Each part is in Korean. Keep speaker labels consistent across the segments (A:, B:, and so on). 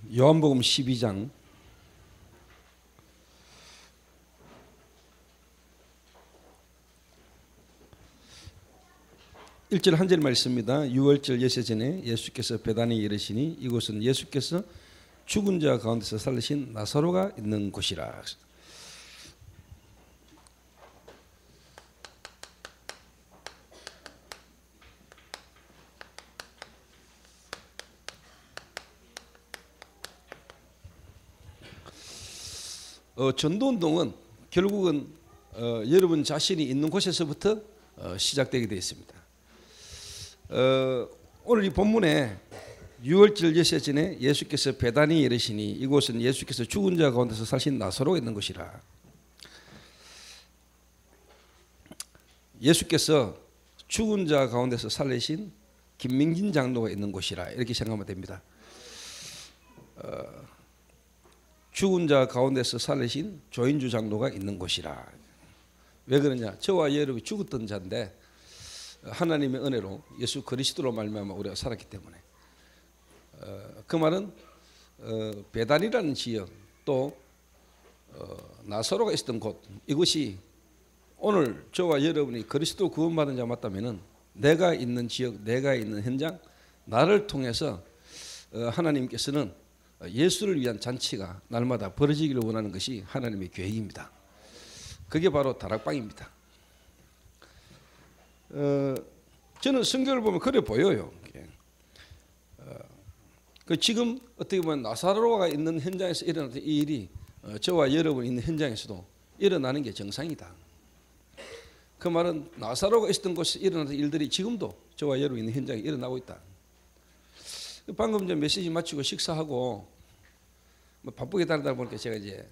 A: 요한복음 12장 1절 한 절만 있습니다. 유월절 예세 전에 예수께서 베다니에 이르시니 이곳은 예수께서 죽은 자 가운데서 살리신 나사로가 있는 곳이라. 전도운동은 결국은 여러분 자신이 있는 곳에서부터 시작되게 되어 있습니다. 오늘 이 본문에 6월절 예세 전에 예수께서 베다니에 이르시니 이곳은 예수께서 죽은 자 가운데서 살신 나사로가 있는 곳이라. 예수께서 죽은 자 가운데서 살리신 김민진 장로가 있는 곳이라 이렇게 생각하면 됩니다. 죽은 자 가운데서 살리신 조인주 장로가 있는 곳이라. 왜 그러냐? 저와 여러분이 죽었던 자인데 하나님의 은혜로 예수 그리스도로 말미암아 우리가 살았기 때문에 그 말은 베단이라는 지역 또 나사로가 있었던 곳 이것이 오늘 저와 여러분이 그리스도 구원받은 자 맞다면은 내가 있는 지역 내가 있는 현장 나를 통해서 하나님께서는 예수를 위한 잔치가 날마다 벌어지기를 원하는 것이 하나님의 계획입니다. 그게 바로 다락방입니다. 저는 성경을 보면 그래 보여요. 지금 어떻게 보면 나사로가 있는 현장에서 일어났던 이 일이 저와 여러분이 있는 현장에서도 일어나는 게 정상이다. 그 말은 나사로가 있었던 곳에서 일어났던 일들이 지금도 저와 여러분이 있는 현장에 일어나고 있다. 방금 전 메시지 마치고 식사하고 뭐 바쁘게 다니다 보니까 제가 이제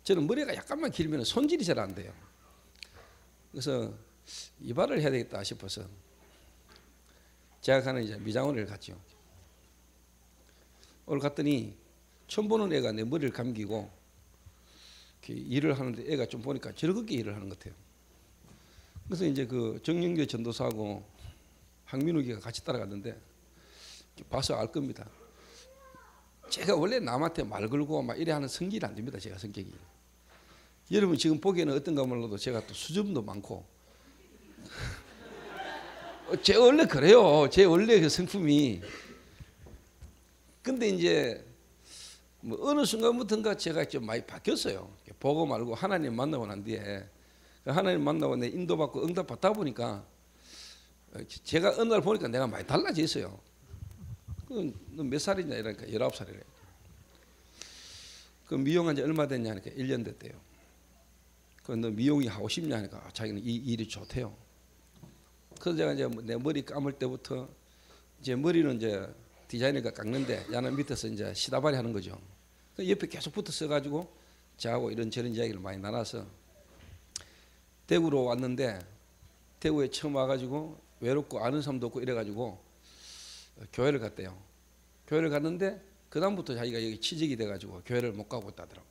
A: 저는 머리가 약간만 길면 손질이 잘 안 돼요. 그래서 이발을 해야 되겠다 싶어서 제가 가는 이제 미장원을 갔죠. 오늘 갔더니 처음 보는 애가 내 머리를 감기고 일을 하는데 애가 좀 보니까 즐겁게 일을 하는 것 같아요. 그래서 이제 그 정영규 전도사하고 황민욱이가 같이 따라갔는데 봐서 알 겁니다. 제가 원래 남한테 말 걸고 막 이래 하는 성질이 안 됩니다. 제가 성격이. 여러분 지금 보기에는 어떤가 몰라도 제가 또 수줍음도 많고 제 원래 그래요. 제 원래 그 성품이. 근데 이제 뭐 어느 순간부터인가 제가 좀 많이 바뀌었어요. 보고 말고 하나님 만나고 난 뒤에 하나님 만나고 내 인도받고 응답 받다 보니까 제가 어느 날 보니까 내가 많이 달라져 있어요. 너 몇 살이냐 이러니까 19살이래. 그 미용한 지 얼마 됐냐 하니까 1년 됐대요. 그 너 미용이 하고 싶냐 하니까 자기는 이 일이 좋대요. 그래서 제가 이제 내 머리 감을 때부터 이제 머리는 이제 디자이너가 깎는데 야는 밑에서 이제 시다발이 하는 거죠. 옆에 계속 붙어서 가지고 저하고 이런저런 이야기를 많이 나눠서 대구로 왔는데 대구에 처음 와가지고 외롭고 아는 사람도 없고 이래가지고 교회를 갔대요. 교회를 갔는데 그 다음부터 자기가 여기 취직이 돼가지고 교회를 못 가고 있다더라고.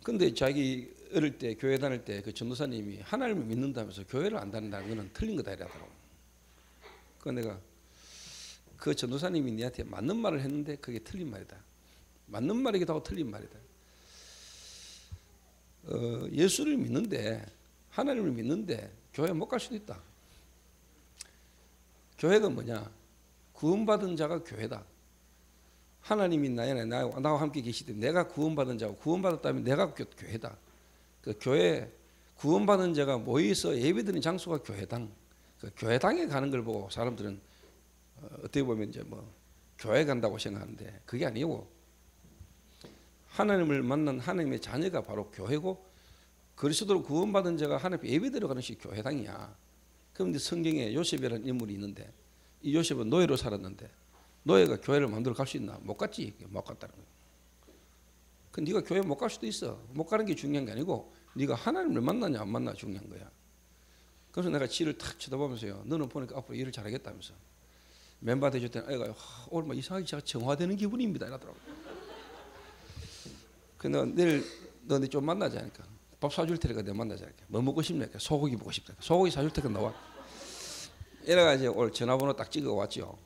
A: 근데 자기 어릴 때 교회 다닐 때 그 전도사님이 하나님을 믿는다면서 교회를 안 다닌다는 거는 틀린 거다 이러더라고. 그 내가 그 전도사님이 니한테 맞는 말을 했는데 그게 틀린 말이다. 맞는 말이기도 하고 틀린 말이다. 예수를 믿는데 하나님을 믿는데 교회 못 갈 수도 있다. 교회가 뭐냐? 구원받은 자가 교회다. 하나님이 나와 함께 계시되 내가 구원받은 자고 구원받았다면 내가 교회다. 그 교회 구원받은 자가 모여서 예배드리는 장소가 교회당. 그 교회당에 가는 걸 보고 사람들은 어떻게 보면 이제 뭐 교회 간다고 생각하는데 그게 아니고 하나님을 만난 하나님의 자녀가 바로 교회고 그리스도로 구원받은 자가 하나님 예배드려 가는 것이 교회당이야. 그런데 성경에 요셉이라는 인물이 있는데 이 요셉은 노예로 살았는데 노예가 교회를 만들어 갈 수 있나? 못 갔지. 못 갔다는 거야. 그 네가 교회 못 갈 수도 있어. 못 가는 게 중요한 게 아니고 네가 하나님을 만나냐 안 만나 중요한 거야. 그래서 내가 지를 탁 쳐다보면서요. 너는 보니까 앞으로 일을 잘하겠다면서 멤버 대줬더니 애가 오늘 뭐 이상하게 제가 정화되는 기분입니다 이러더라고. 그래서 내일 너 좀 만나자 하니까 밥 사줄 테니까 내가 만나자 하니까 뭐 먹고 싶냐? 소고기 먹고 싶다. 소고기 사줄 테니까 나와. 이래가지고 오늘 전화번호 딱 찍어 왔죠.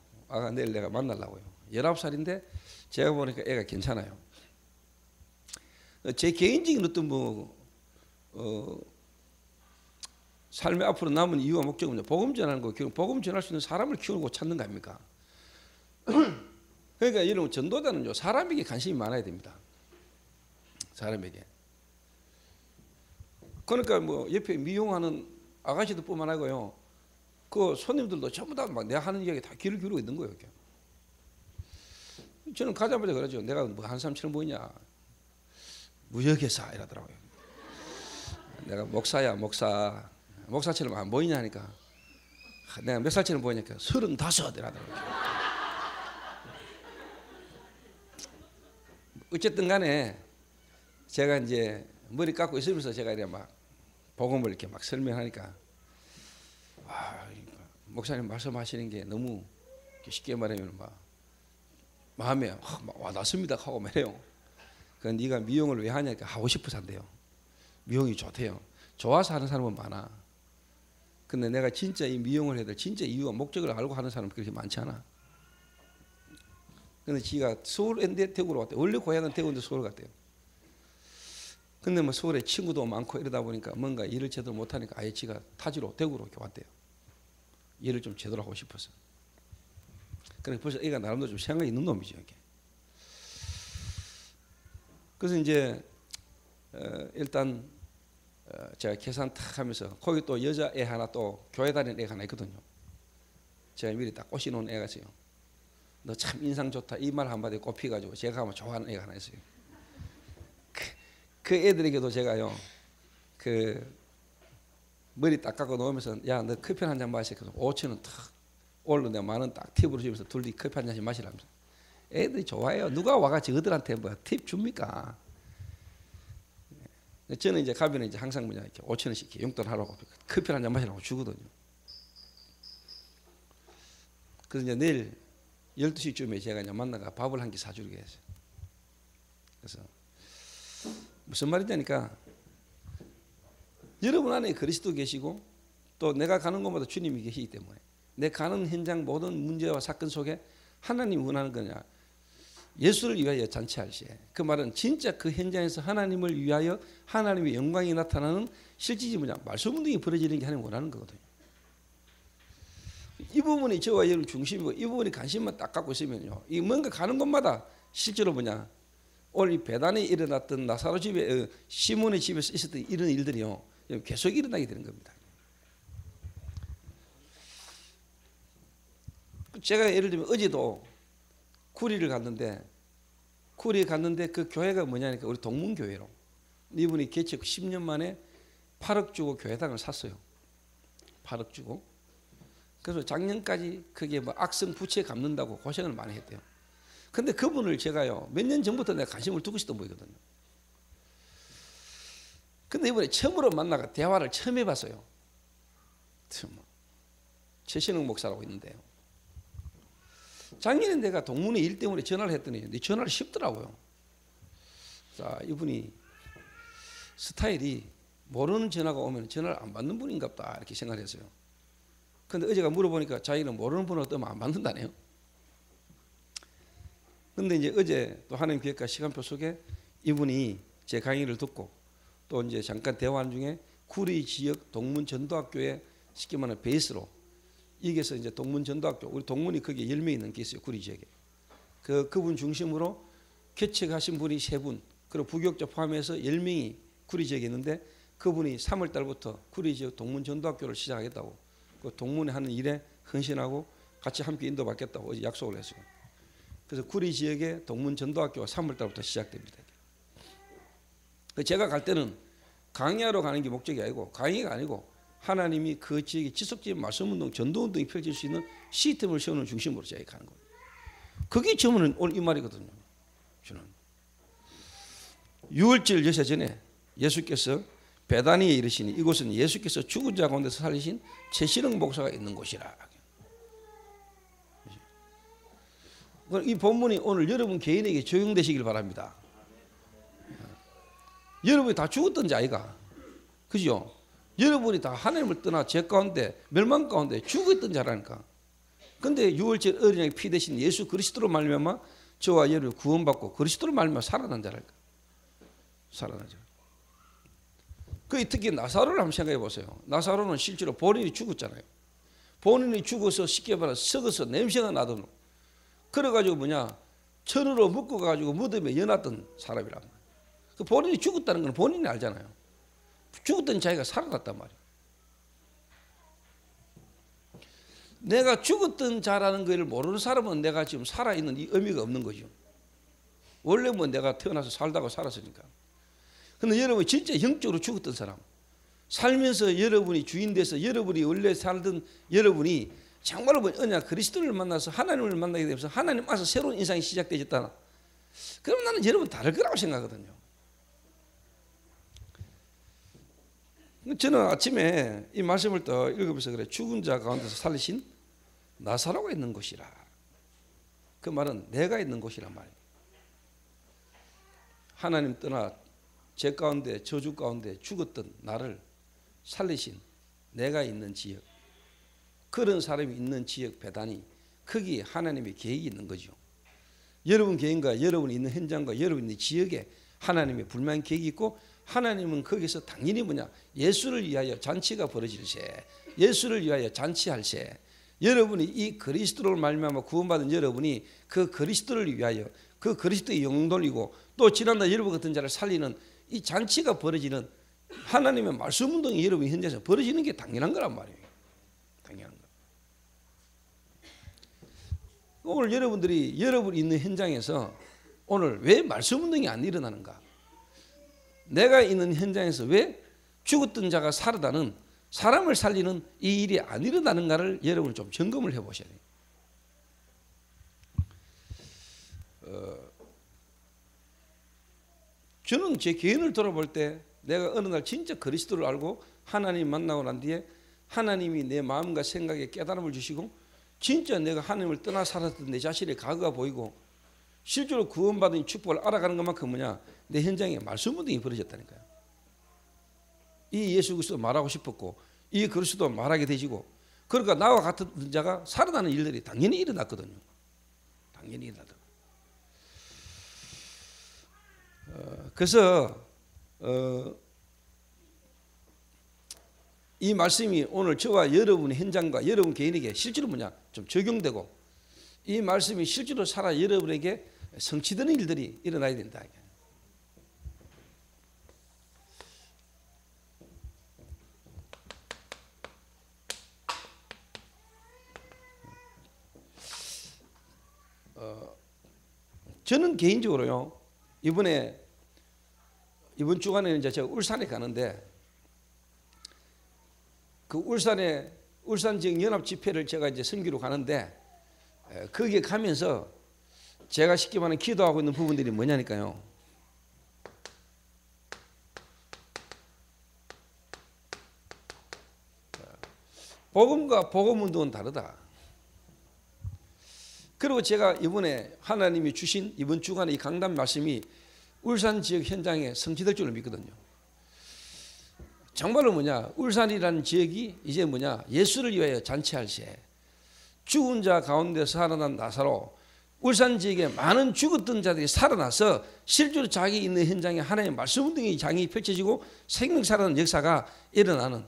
A: 내일 내가 만나려고요. 19살인데 제가 보니까 애가 괜찮아요. 제 개인적인 어떤 삶의 앞으로 남은 이유와 목적은 복음 전하는 거, 복음 전할 수 있는 사람을 키우고 찾는 거 아닙니까? 그러니까 여러분 전도자는요 사람에게 관심이 많아야 됩니다. 사람에게. 그러니까 뭐 옆에 미용하는 아가씨들뿐만 아니고요, 그 손님들도 전부 다 막 내가 하는 이야기 다 귀를 기울이고 있는 거예요. 이렇게. 저는 가자마자 그러죠. 내가 뭐 한 사람처럼 보이냐? 무역회사 이러더라고요. 내가 목사야 목사. 목사처럼 안 보이냐 하니까 내가 몇 살처럼 보이니까 35 이러더라고요. 어쨌든 간에 제가 이제 머리 깎고 있으면서 제가 이렇게 막 복음을 이렇게 막 설명하니까 목사님 말씀하시는 게 너무 쉽게 말하면 막 마음에 막 와닿습니다 하고 말해요. 그 네가 미용을 왜 하냐니까 하고 싶어서 한대요. 미용이 좋대요. 좋아서 하는 사람은 많아. 근데 내가 진짜 이 미용을 해야 될 진짜 이유와 목적을 알고 하는 사람은 그렇게 많지 않아. 근데 지가 서울인데 대구로 왔대요. 원래 고향은 대구인데 서울 갔대요. 근데 뭐 서울에 친구도 많고 이러다 보니까 뭔가 일을 제대로 못하니까 아예 지가 타지로 대구로 이렇게 왔대요. 일을 좀 제대로 하고 싶어서. 그러니까 벌써 애가 나름대로 좀 생각이 있는 놈이죠. 이게. 그래서 이제 일단 제가 계산 탁 하면서 거기 또 여자 애 하나 또 교회 다니는 애가 하나 있거든요. 제가 미리 딱 꼬시놓은 애가 있어요. 너 참 인상 좋다 이 말 한마디에 꼽혀가지고 제가 아마 좋아하는 애가 하나 있어요. 그 애들에게도 제가요 그 머리 딱 깎고 놓으면서 야 너 커피 한 잔 마시고 5,000원 탁 올로 내가 10,000원 딱 팁으로 주면서 둘이 커피 한 잔씩 마시라면서. 애들이 좋아해요. 누가 와가지고 그들한테 뭐 팁 줍니까? 저는 이제 가면 이제 항상 뭐냐 이렇게 5,000원씩 이렇게 용돈 하라고 커피 한 잔 마시라고 주거든요. 그래서 이제 내일 12시쯤에 제가 이제 만나가 밥을 한 끼 사주기로 했어요. 그래서 무슨 말이냐니까 여러분 안에 그리스도 계시고 또 내가 가는 곳마다 주님이 계시기 때문에 내 가는 현장 모든 문제와 사건 속에 하나님이 원하는 거냐 예수를 위하여 잔치할 시에 그 말은 진짜 그 현장에서 하나님을 위하여 하나님의 영광이 나타나는 실질이 뭐냐 말씀 운동이 벌어지는 게 하나님 원하는 거거든요. 이 부분이 저와 여러분 중심이고 이 부분이 관심만 딱 갖고 있으면요 이 뭔가 가는 곳마다 실제로 뭐냐 오늘 이 배단에 일어났던 나사로 집에 시몬의 집에서 있었던 이런 일들이요 계속 일어나게 되는 겁니다. 제가 예를 들면 어제도 구리를 갔는데 그 교회가 뭐냐니까 우리 동문교회로 이분이 개척 10년 만에 8억 주고 교회당을 샀어요. 8억 주고. 그래서 작년까지 그게 뭐 악성 부채 갚는다고 고생을 많이 했대요. 근데 그분을 제가요 몇 년 전부터 내가 관심을 두고 있었던 분이거든요. 근데 이번에 처음으로 만나가 대화를 처음 해봤어요. 최신흥 목사라고 있는데요. 작년에 내가 동문회 일 때문에 전화를 했더니 네 전화를 쉽더라고요. 자, 이분이 스타일이 모르는 전화가 오면 전화를 안 받는 분인갑다 이렇게 생각했어요. 근데 어제가 물어보니까 자기는 모르는 번호가 뜨면 안 받는다네요. 근데 이제 어제 또 하나님 기획과 시간표 속에 이분이 제 강의를 듣고 또 이제 잠깐 대화하는 중에 구리 지역 동문 전도학교에 쉽게 말하면 베이스로 여기서 이제 동문 전도학교 우리 동문이 거기에 10명이 넘게 있어요. 구리 지역에. 그분 중심으로 개척하신 분이 3분 그리고 부교육자 포함해서 10명이 구리 지역에 있는데 그분이 3월 달부터 구리 지역 동문 전도학교를 시작하겠다고 그 동문에 하는 일에 헌신하고 같이 함께 인도받겠다고 어제 약속을 했어요. 그래서 구리 지역의 동문 전도학교가 3월 달부터 시작됩니다. 제가 갈 때는 강의하러 가는 게 목적이 아니고 강의가 아니고 하나님이 그 지역에 지속적인 말씀운동, 전도운동이 펼칠 수 있는 시스템을 세우는 중심으로 제가 가는 거예요. 그게 저는 오늘 이 말이거든요. 저는 6월절 여세 전에 예수께서 베다니에 이르시니 이곳은 예수께서 죽은 자 가운데서 살리신 최신흥 목사가 있는 곳이라. 이 본문이 오늘 여러분 개인에게 적용되시길 바랍니다. 여러분이 다 죽었던 자이가 그죠? 여러분이 다 하나님을 떠나 죄 가운데 멸망 가운데 죽었던 자라니까. 근데 유월절 어린 양의 피 대신 예수 그리스도로 말미암아 저와 여러분이 구원받고 그리스도로 말미암아 살아난 자랄까? 살아난 자. 그 특히 나사로를 한번 생각해 보세요. 나사로는 실제로 본인이 죽었잖아요. 본인이 죽어서 쉽게 말해서 썩어서 냄새가 나던, 그래가지고 천으로 묶어가지고 무덤에 여놨던 사람이란 말이에요. 그 본인이 죽었다는 건 본인이 알잖아요. 죽었던 자기가 살아났단 말이에요. 내가 죽었던 자라는 걸 모르는 사람은 내가 지금 살아있는 이 의미가 없는 거죠. 원래 내가 태어나서 살다가 살았으니까. 근데 여러분이 진짜 영적으로 죽었던 사람, 살면서 여러분이 주인 돼서 여러분이 원래 살던 여러분이 정말로 언약 그리스도를 만나서 하나님을 만나게 되면서 하나님 안에서 새로운 인생이 시작되었다. 그럼 나는 여러분 다를 거라고 생각하거든요. 저는 아침에 이 말씀을 또 읽으면서 그래, 죽은 자 가운데서 살리신 나사로가 있는 곳이라. 그 말은 내가 있는 곳이란 말이에요. 하나님 떠나 죄 가운데 저주 가운데 죽었던 나를 살리신 내가 있는 지역, 그런 사람이 있는 지역 배단이, 거기에 하나님의 계획이 있는 거죠. 여러분 계획과 여러분이 있는 현장과 여러분 있는 지역에 하나님의 불만 계획이 있고, 하나님은 거기서 당연히 예수를 위하여 잔치가 벌어질세, 예수를 위하여 잔치할세. 여러분이 이 그리스도를 말미암아 구원받은 여러분이 그 그리스도를 위하여 그 그리스도의 영웅 돌리고 또 지난날 여러분 같은 자를 살리는 이 잔치가 벌어지는 하나님의 말씀 운동이 여러분 현장에서 벌어지는 게 당연한 거란 말이에요. 당연한 거. 오늘 여러분들이 여러분 있는 현장에서 오늘 왜 말씀 운동이 안 일어나는가? 내가 있는 현장에서 왜 죽었던 자가 살아나는, 사람을 살리는 이 일이 안 일어나는가를 여러분 좀 점검을 해보셔야 돼요. 저는 제 개인을 돌아볼 때 내가 어느 날 진짜 그리스도를 알고 하나님 만나고 난 뒤에 하나님이 내 마음과 생각에 깨달음을 주시고 진짜 내가 하나님을 떠나 살았던 내 자신의 과거가 보이고 실제로 구원받은 축복을 알아가는 것만큼 내 현장에 말씀 운동이 벌어졌다니까요. 이 예수 그리스도 말하고 싶었고 이 그리스도 말하게 되시고, 그러니까 나와 같은 자가 살아나는 일들이 당연히 일어났거든요. 당연히 일어나더라고요. 그래서 이 말씀이 오늘 저와 여러분의 현장과 여러분 개인에게 실제로 좀 적용되고 이 말씀이 실제로 살아 여러분에게 성취되는 일들이 일어나야 된다. 저는 개인적으로요, 이번 주간에 이제 제가 울산에 가는데 그 울산 지역 연합 집회를 제가 이제 선교로 가는데 거기에 가면서 제가 쉽게 말하면 기도하고 있는 부분들이 뭐냐니까요. 복음과 복음 운동은 다르다. 그리고 제가 이번에 하나님이 주신 이번 주간에 이 강단 말씀이 울산 지역 현장에 성취될 줄을 믿거든요. 정말로 울산이라는 지역이 이제 예수를 위하여 잔치할세, 죽은 자 가운데서 살아난 나사로, 울산 지역에 많은 죽었던 자들이 살아나서 실제로 자기 있는 현장에 하나님의 말씀 운동의 장이 펼쳐지고 생명 살아나는 역사가 일어나는,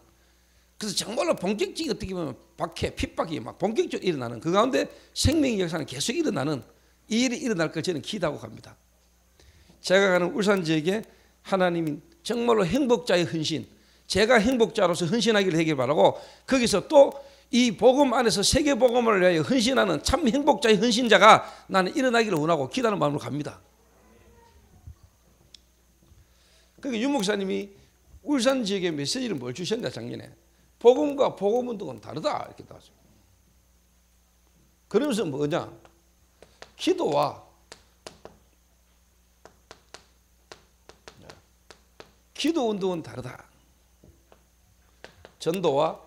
A: 그래서 정말로 본격적인 어떻게 보면 박해, 핍박이 막 본격적으로 일어나는, 그 가운데 생명의 역사는 계속 일어나는 이 일이 일어날 걸 저는 기대하고 갑니다. 제가 가는 울산 지역에 하나님이 정말로 행복자의 헌신, 제가 행복자로서 헌신하기를 되길 바라고, 거기서 또 이 복음 안에서 세계 복음을 위하여 헌신하는 참 행복자의 헌신자가 나는 일어나기를 원하고 기도하는 마음으로 갑니다. 그러니까 유 목사님이 울산 지역의 메시지를 뭘 주셨냐, 작년에 복음과 복음 운동은 다르다 이렇게 나왔어요. 그러면서 뭐냐, 기도와 기도 운동은 다르다. 전도와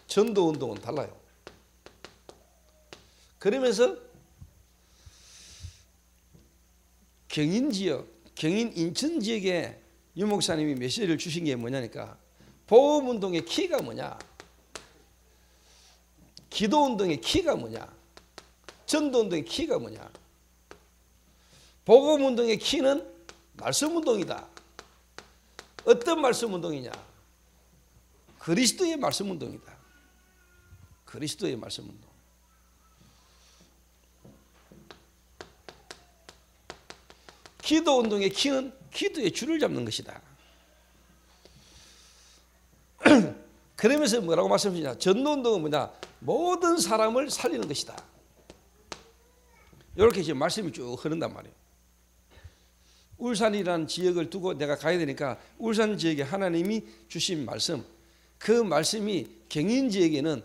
A: 전도 운동은 달라요. 그러면서 경인 지역, 경인 인천 지역에 유 목사님이 메시지를 주신 게 뭐냐니까, 복음 운동의 키가 뭐냐, 기도운동의 키가 뭐냐? 전도운동의 키가 뭐냐? 복음운동의 키는 말씀운동이다. 어떤 말씀운동이냐? 그리스도의 말씀운동이다. 그리스도의 말씀운동. 기도운동의 키는 기도의 줄을 잡는 것이다. 그러면서 뭐라고 말씀하시냐? 전도운동은 뭐냐? 모든 사람을 살리는 것이다. 이렇게 지금 말씀이 쭉 흐른단 말이에요. 울산이라는 지역을 두고 내가 가야 되니까 울산 지역에 하나님이 주신 말씀, 그 말씀이 경인 지역에는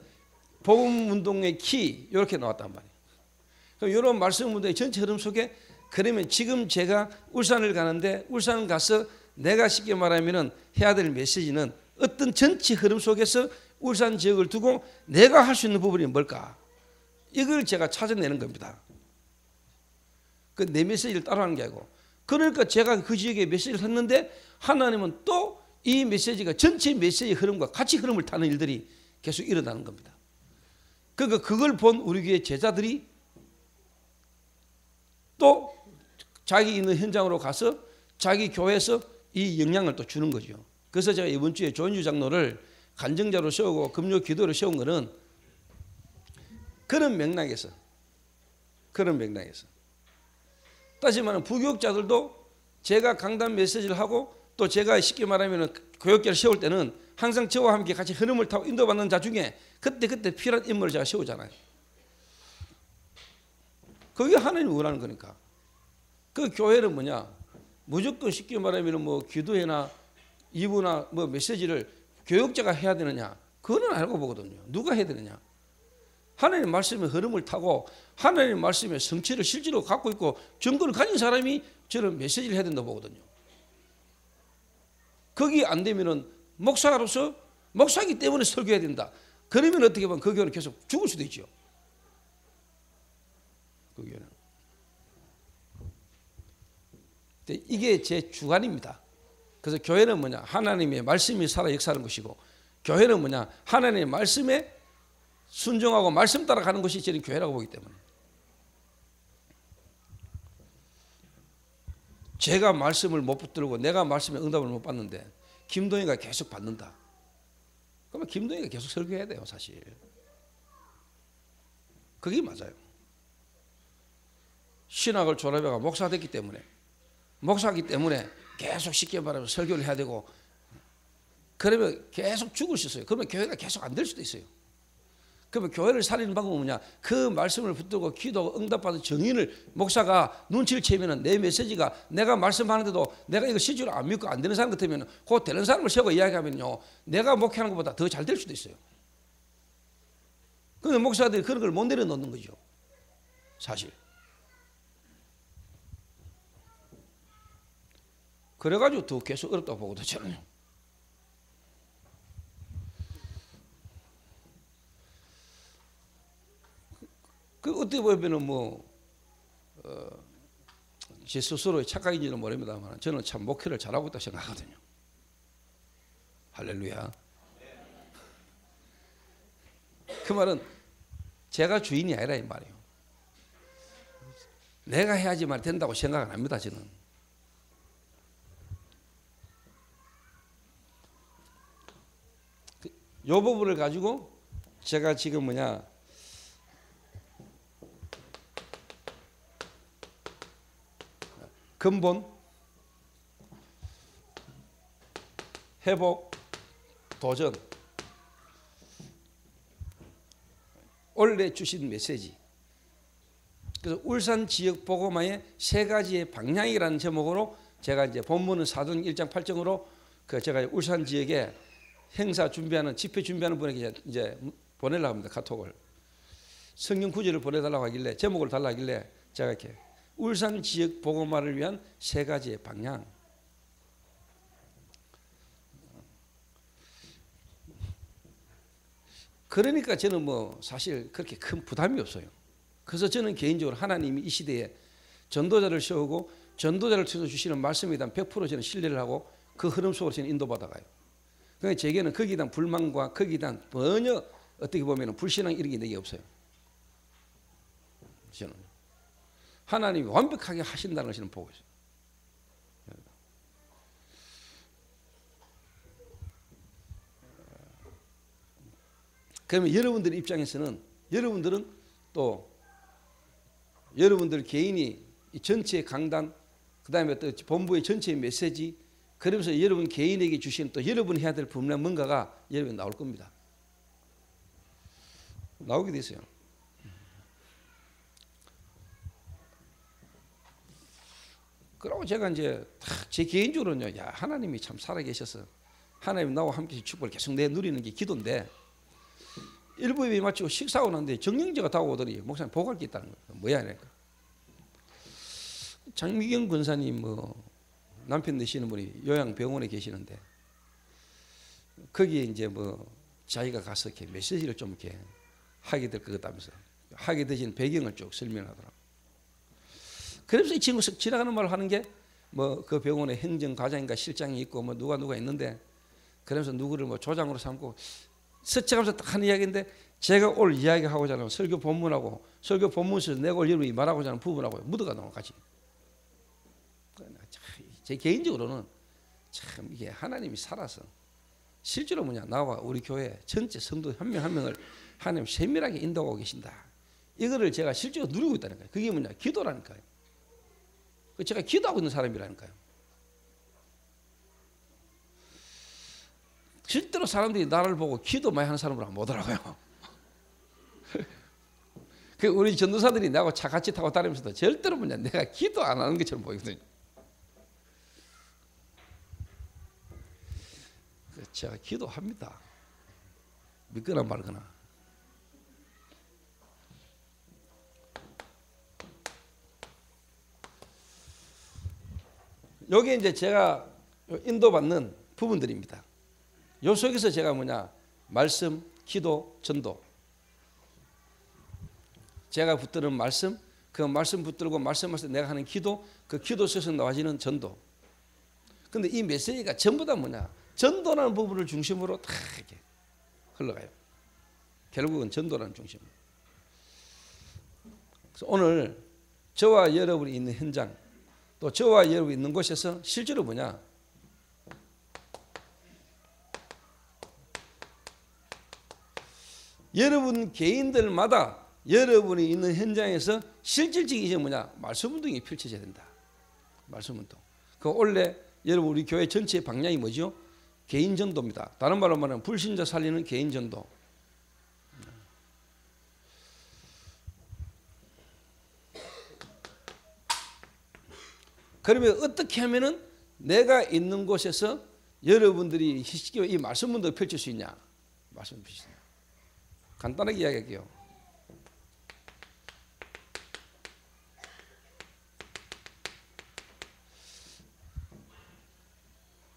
A: 복음운동의 키 이렇게 나왔단 말이에요. 그럼 이런 말씀운동의 전체 흐름 속에 그러면 지금 제가 울산을 가는데 울산 가서 내가 쉽게 말하면 해야 될 메시지는 어떤 전체 흐름 속에서 울산 지역을 두고 내가 할 수 있는 부분이 뭘까? 이걸 제가 찾아내는 겁니다. 그 내 메시지를 따라하는 게 아니고, 그러니까 제가 그 지역에 메시지를 했는데 하나님은 또 이 메시지가 전체 메시지 흐름과 같이 흐름을 타는 일들이 계속 일어나는 겁니다. 그러니까 그걸 본 우리 교회 제자들이 또 자기 있는 현장으로 가서 자기 교회에서 이 영향을 또 주는 거죠. 그래서 제가 이번 주에 조인주 장로를 간증자로 세우고 금요 기도로 세운 거는 그런 맥락에서 다시 말하면 부교육자들도 제가 강단 메시지를 하고 또 제가 쉽게 말하면 교육자를 세울 때는 항상 저와 함께 같이 흐름을 타고 인도받는 자 중에 그때 필요한 인물을 제가 세우잖아요. 그게 하나님이 원하는 거니까. 그 교회는 뭐냐? 무조건 쉽게 말하면 뭐 기도회나 이부나 뭐 메시지를 교육자가 해야 되느냐? 그거는 알고 보거든요. 누가 해야 되느냐? 하나님 말씀의 흐름을 타고 하나님 말씀의 성취를 실제로 갖고 있고 증거를 가진 사람이 저는 메시지를 해야 된다고 보거든요. 거기 안 되면은 목사로서 목사이기 때문에 설교해야 된다. 그러면 어떻게 보면 그 교회는 계속 죽을 수도 있죠. 그 교회는. 이게 제 주관입니다. 그래서 교회는 뭐냐? 하나님의 말씀이 살아 역사하는 것이고, 교회는 뭐냐? 하나님의 말씀에 순종하고 말씀 따라가는 것이 저는 교회라고 보기 때문에. 제가 말씀을 못 붙들고 내가 말씀에 응답을 못 받는데 김동희가 계속 받는다. 그러면 김동희가 계속 설교해야 돼요, 사실. 그게 맞아요. 신학을 졸업해가 목사 됐기 때문에, 목사기 때문에 계속 쉽게 말하면 설교를 해야 되고, 그러면 계속 죽을 수 있어요. 그러면 교회가 계속 안 될 수도 있어요. 그러면 교회를 살리는 방법은 뭐냐? 그 말씀을 붙들고 기도하고 응답받은 정인을 목사가 눈치를 채면 내 메시지가 내가 말씀하는데도 내가 이거 실제로 안 믿고 안 되는 사람 같으면 그 되는 사람을 세우고 이야기하면요, 내가 목회하는 것보다 더 잘 될 수도 있어요. 그런데 목사들이 그런 걸 못 내려놓는 거죠, 사실. 그래가지고 더 계속 어렵다고 보거든요, 저는. 그 어떻게 보면은 제 스스로의 착각인지는 모릅니다만 저는 참 목회를 잘하고 있다고 생각하거든요. 할렐루야. 그 말은 제가 주인이 아니라 이 말이에요. 내가 해야지만 된다고 생각 안 합니다, 저는. 이 부분을 가지고 제가 지금 근본, 회복, 도전, 원래 주신 메시지. 그래서 울산 지역 복음화의 세 가지의 방향이라는 제목으로 제가 이제 본문은 4장 1장 8절으로 그 제가 울산 지역에 행사 준비하는 집회 준비하는 분에게 이제 보내려고 합니다. 카톡을. 성경 구절을 보내달라고 하길래, 제목을 달라고 하길래 제가 이렇게 울산 지역 복음화를 위한 세 가지의 방향. 그러니까 저는 사실 그렇게 큰 부담이 없어요. 그래서 저는 개인적으로 하나님이 이 시대에 전도자를 세우고 전도자를 통해서 주시는 말씀에 대한 100% 저는 신뢰를 하고 그 흐름 속으로 저는 인도받아가요. 그러니까 제게는 거기에 대한 불만과 거기에 대한 전혀 어떻게 보면 불신앙 이런 게 내게 없어요. 저는 하나님이 완벽하게 하신다는 것을 보고 있어요. 그러면 여러분들 입장에서는 여러분들은 또 여러분들 개인이 전체 강단 그다음에 또 본부의 전체 메시지 그러면서 여러분 개인에게 주시는 또 여러분 해야 될 분명 뭔가가 여러분 나올 겁니다. 나오게 됐어요. 그러고 제가 이제 제 개인적으로는요, 야 하나님이 참 살아계셔서 하나님 나와 함께 축복을 계속 내 누리는 게 기도인데 일부 예배 마치고 식사하고 났는데 정령제가 다가오더니 목사님 보고할 게 있다는 거예요. 뭐야 이러니까 장미경 권사님 뭐 남편 되시는 분이 요양병원에 계시는데 거기에 이제 뭐 자기가 가서 이렇게 메시지를 좀 이렇게 하게 될 것 같다면서 하게 되신 배경을 쭉 설명하더라고. 그래서 이 친구 지나가는 말을 하는 게 뭐 그 병원에 행정과장인가 실장이 있고 뭐 누가 있는데 그러면서 누구를 뭐 조장으로 삼고 스쳐가면서 딱 하는 이야기인데 제가 오늘 이야기하고자 하는 설교 본문하고 설교 본문에서 내가 오늘 여러분이 말하고자 하는 부분하고 묻어가 나와 같이. 제 개인적으로는 참 이게 하나님이 살아서 실제로 뭐냐 나와 우리 교회 전체 성도 한 명 한 명을 하나님 세밀하게 인도하고 계신다. 이거를 제가 실제로 누리고 있다는 거예요. 그게 뭐냐 기도라니까요. 제가 기도하고 있는 사람이라니까요. 실제로 사람들이 나를 보고 기도 많이 하는 사람으로 못 알아봐요. 그 우리 전도사들이 나하고 차 같이 타고 다니면서도 절대로 뭐냐 내가 기도 안 하는 것처럼 보이거든요. 제가 기도합니다. 믿거나 말거나. 여기 이제 제가 인도받는 부분들입니다. 요 속에서 제가 뭐냐 말씀, 기도, 전도. 제가 붙드는 말씀, 그 말씀 붙들고 말씀하면서 내가 하는 기도, 그 기도 속에서 나와지는 전도. 근데 이 메시지가 전부 다 뭐냐 전도라는 부분을 중심으로 다 이렇게 흘러가요. 결국은 전도라는 중심. 그래서 오늘 저와 여러분이 있는 현장, 또 저와 여러분이 있는 곳에서 실제로 뭐냐 여러분 개인들마다 여러분이 있는 현장에서 실질적인 이제 뭐냐 말씀 운동이 펼쳐져야 된다. 말씀 운동. 그 원래 여러분 우리 교회 전체의 방향이 뭐죠? 개인 전도입니다. 다른 말로 말하면 불신자 살리는 개인 전도. 그러면 어떻게 하면은 내가 있는 곳에서 여러분들이 이 말씀 운동을 펼칠 수 있냐? 말씀 펼칠 수 있냐? 간단하게 이야기할게요.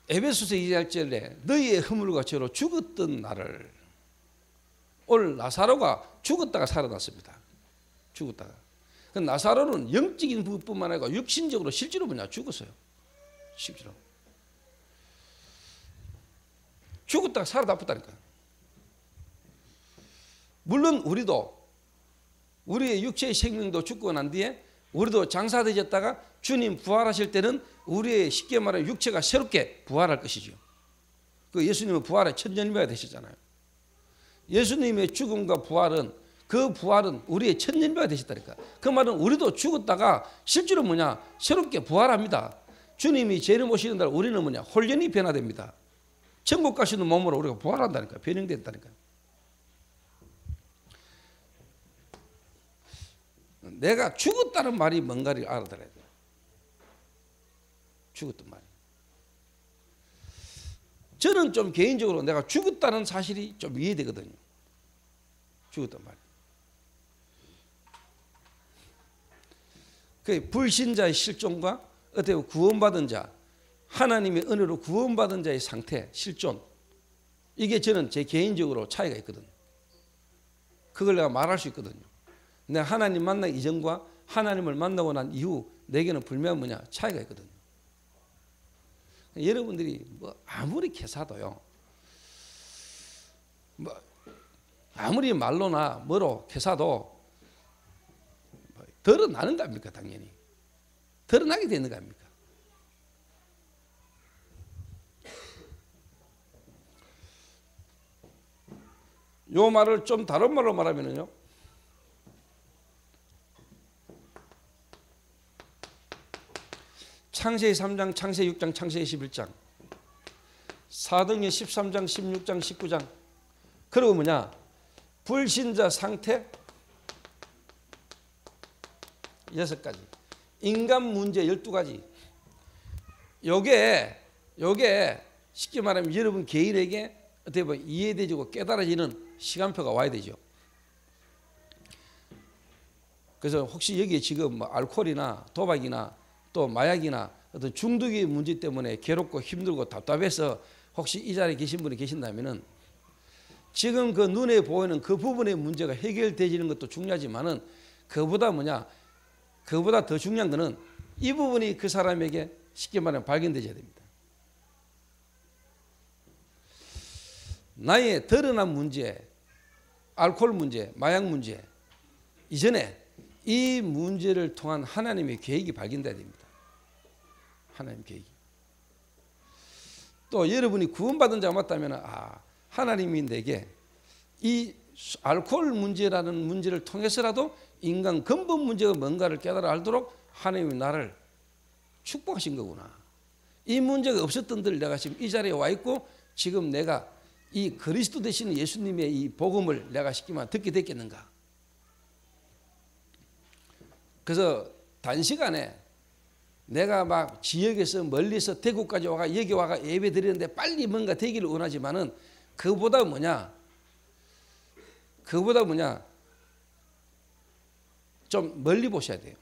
A: 에베소서 2절에 너희의 허물과 죄로 죽었던 나를 오늘 나사로가 죽었다가 살아났습니다. 죽었다가. 나사로는 영적인 부분뿐만 아니라 육신적으로 실제로 뭐냐 죽었어요. 실제로. 죽었다가 살아났다니까요. 물론 우리도 우리의 육체의 생명도 죽고 난 뒤에 우리도 장사되셨다가 주님 부활하실 때는 우리의 쉽게 말하면 육체가 새롭게 부활할 것이죠. 그 예수님은 부활의 천년일배가 되셨잖아요. 예수님의 죽음과 부활은 그 부활은 우리의 천년일배가 되셨다니까. 그 말은 우리도 죽었다가 실제로 뭐냐 새롭게 부활합니다. 주님이 재림 오시는 날 우리는 뭐냐 홀연히 변화됩니다. 천국 가시는 몸으로 우리가 부활한다니까. 변형된다니까. 내가 죽었다는 말이 뭔가를 알아들어야 돼요. 죽었단 말이에요. 저는 좀 개인적으로 내가 죽었다는 사실이 좀 이해되거든요. 죽었단 말이에요. 그 불신자의 실존과 어떻게 구원받은 자, 하나님의 은혜로 구원받은 자의 상태, 실존, 이게 저는 제 개인적으로 차이가 있거든요. 그걸 내가 말할 수 있거든요. 내가 하나님 만나기 이전과 하나님을 만나고 난 이후 내게는 분명한 뭐냐 차이가 있거든요. 여러분들이 뭐 아무리 개사도요, 뭐 아무리 말로나 뭐로 캐사도 드러나는 거 아닙니까? 당연히 드러나게 되는 거 아닙니까? 요 말을 좀 다른 말로 말하면요, 창세기 3장, 창세기 6장, 창세기 11장, 사도행전 13장, 16장, 19장. 그리고 뭐냐? 불신자 상태 6가지, 인간 문제 12가지. 요게 쉽게 말하면 여러분 개인에게 어떻게 보면 이해되고 깨달아지는 시간표가 와야 되죠. 그래서 혹시 여기에 지금 뭐 알코올이나 도박이나 또 마약이나 어떤 중독의 문제 때문에 괴롭고 힘들고 답답해서 혹시 이 자리에 계신 분이 계신다면은 지금 그 눈에 보이는 그 부분의 문제가 해결되지는 것도 중요하지만은 그보다 더 중요한 것은 이 부분이 그 사람에게 쉽게 말하면 발견되어야 됩니다. 나의 드러난 문제, 알코올 문제, 마약 문제 이전에 이 문제를 통한 하나님의 계획이 발견돼야 됩니다. 하나님 계획이. 또 여러분이 구원받은 자가 맞다면 하나님이 내게 이 알코올 문제라는 문제를 통해서라도 인간 근본 문제가 뭔가를 깨달아 알도록 하나님이 나를 축복하신 거구나. 이 문제가 없었던들 내가 지금 이 자리에 와 있고 지금 내가 이 그리스도 되시는 예수님의 이 복음을 내가 쉽게 말하면 듣게 됐겠는가. 그래서 단시간에 내가 막 지역에서 멀리서 대구까지 와가 여기 와가 예배 드리는데 빨리 뭔가 되기를 원하지만은 그보다 뭐냐 좀 멀리 보셔야 돼요.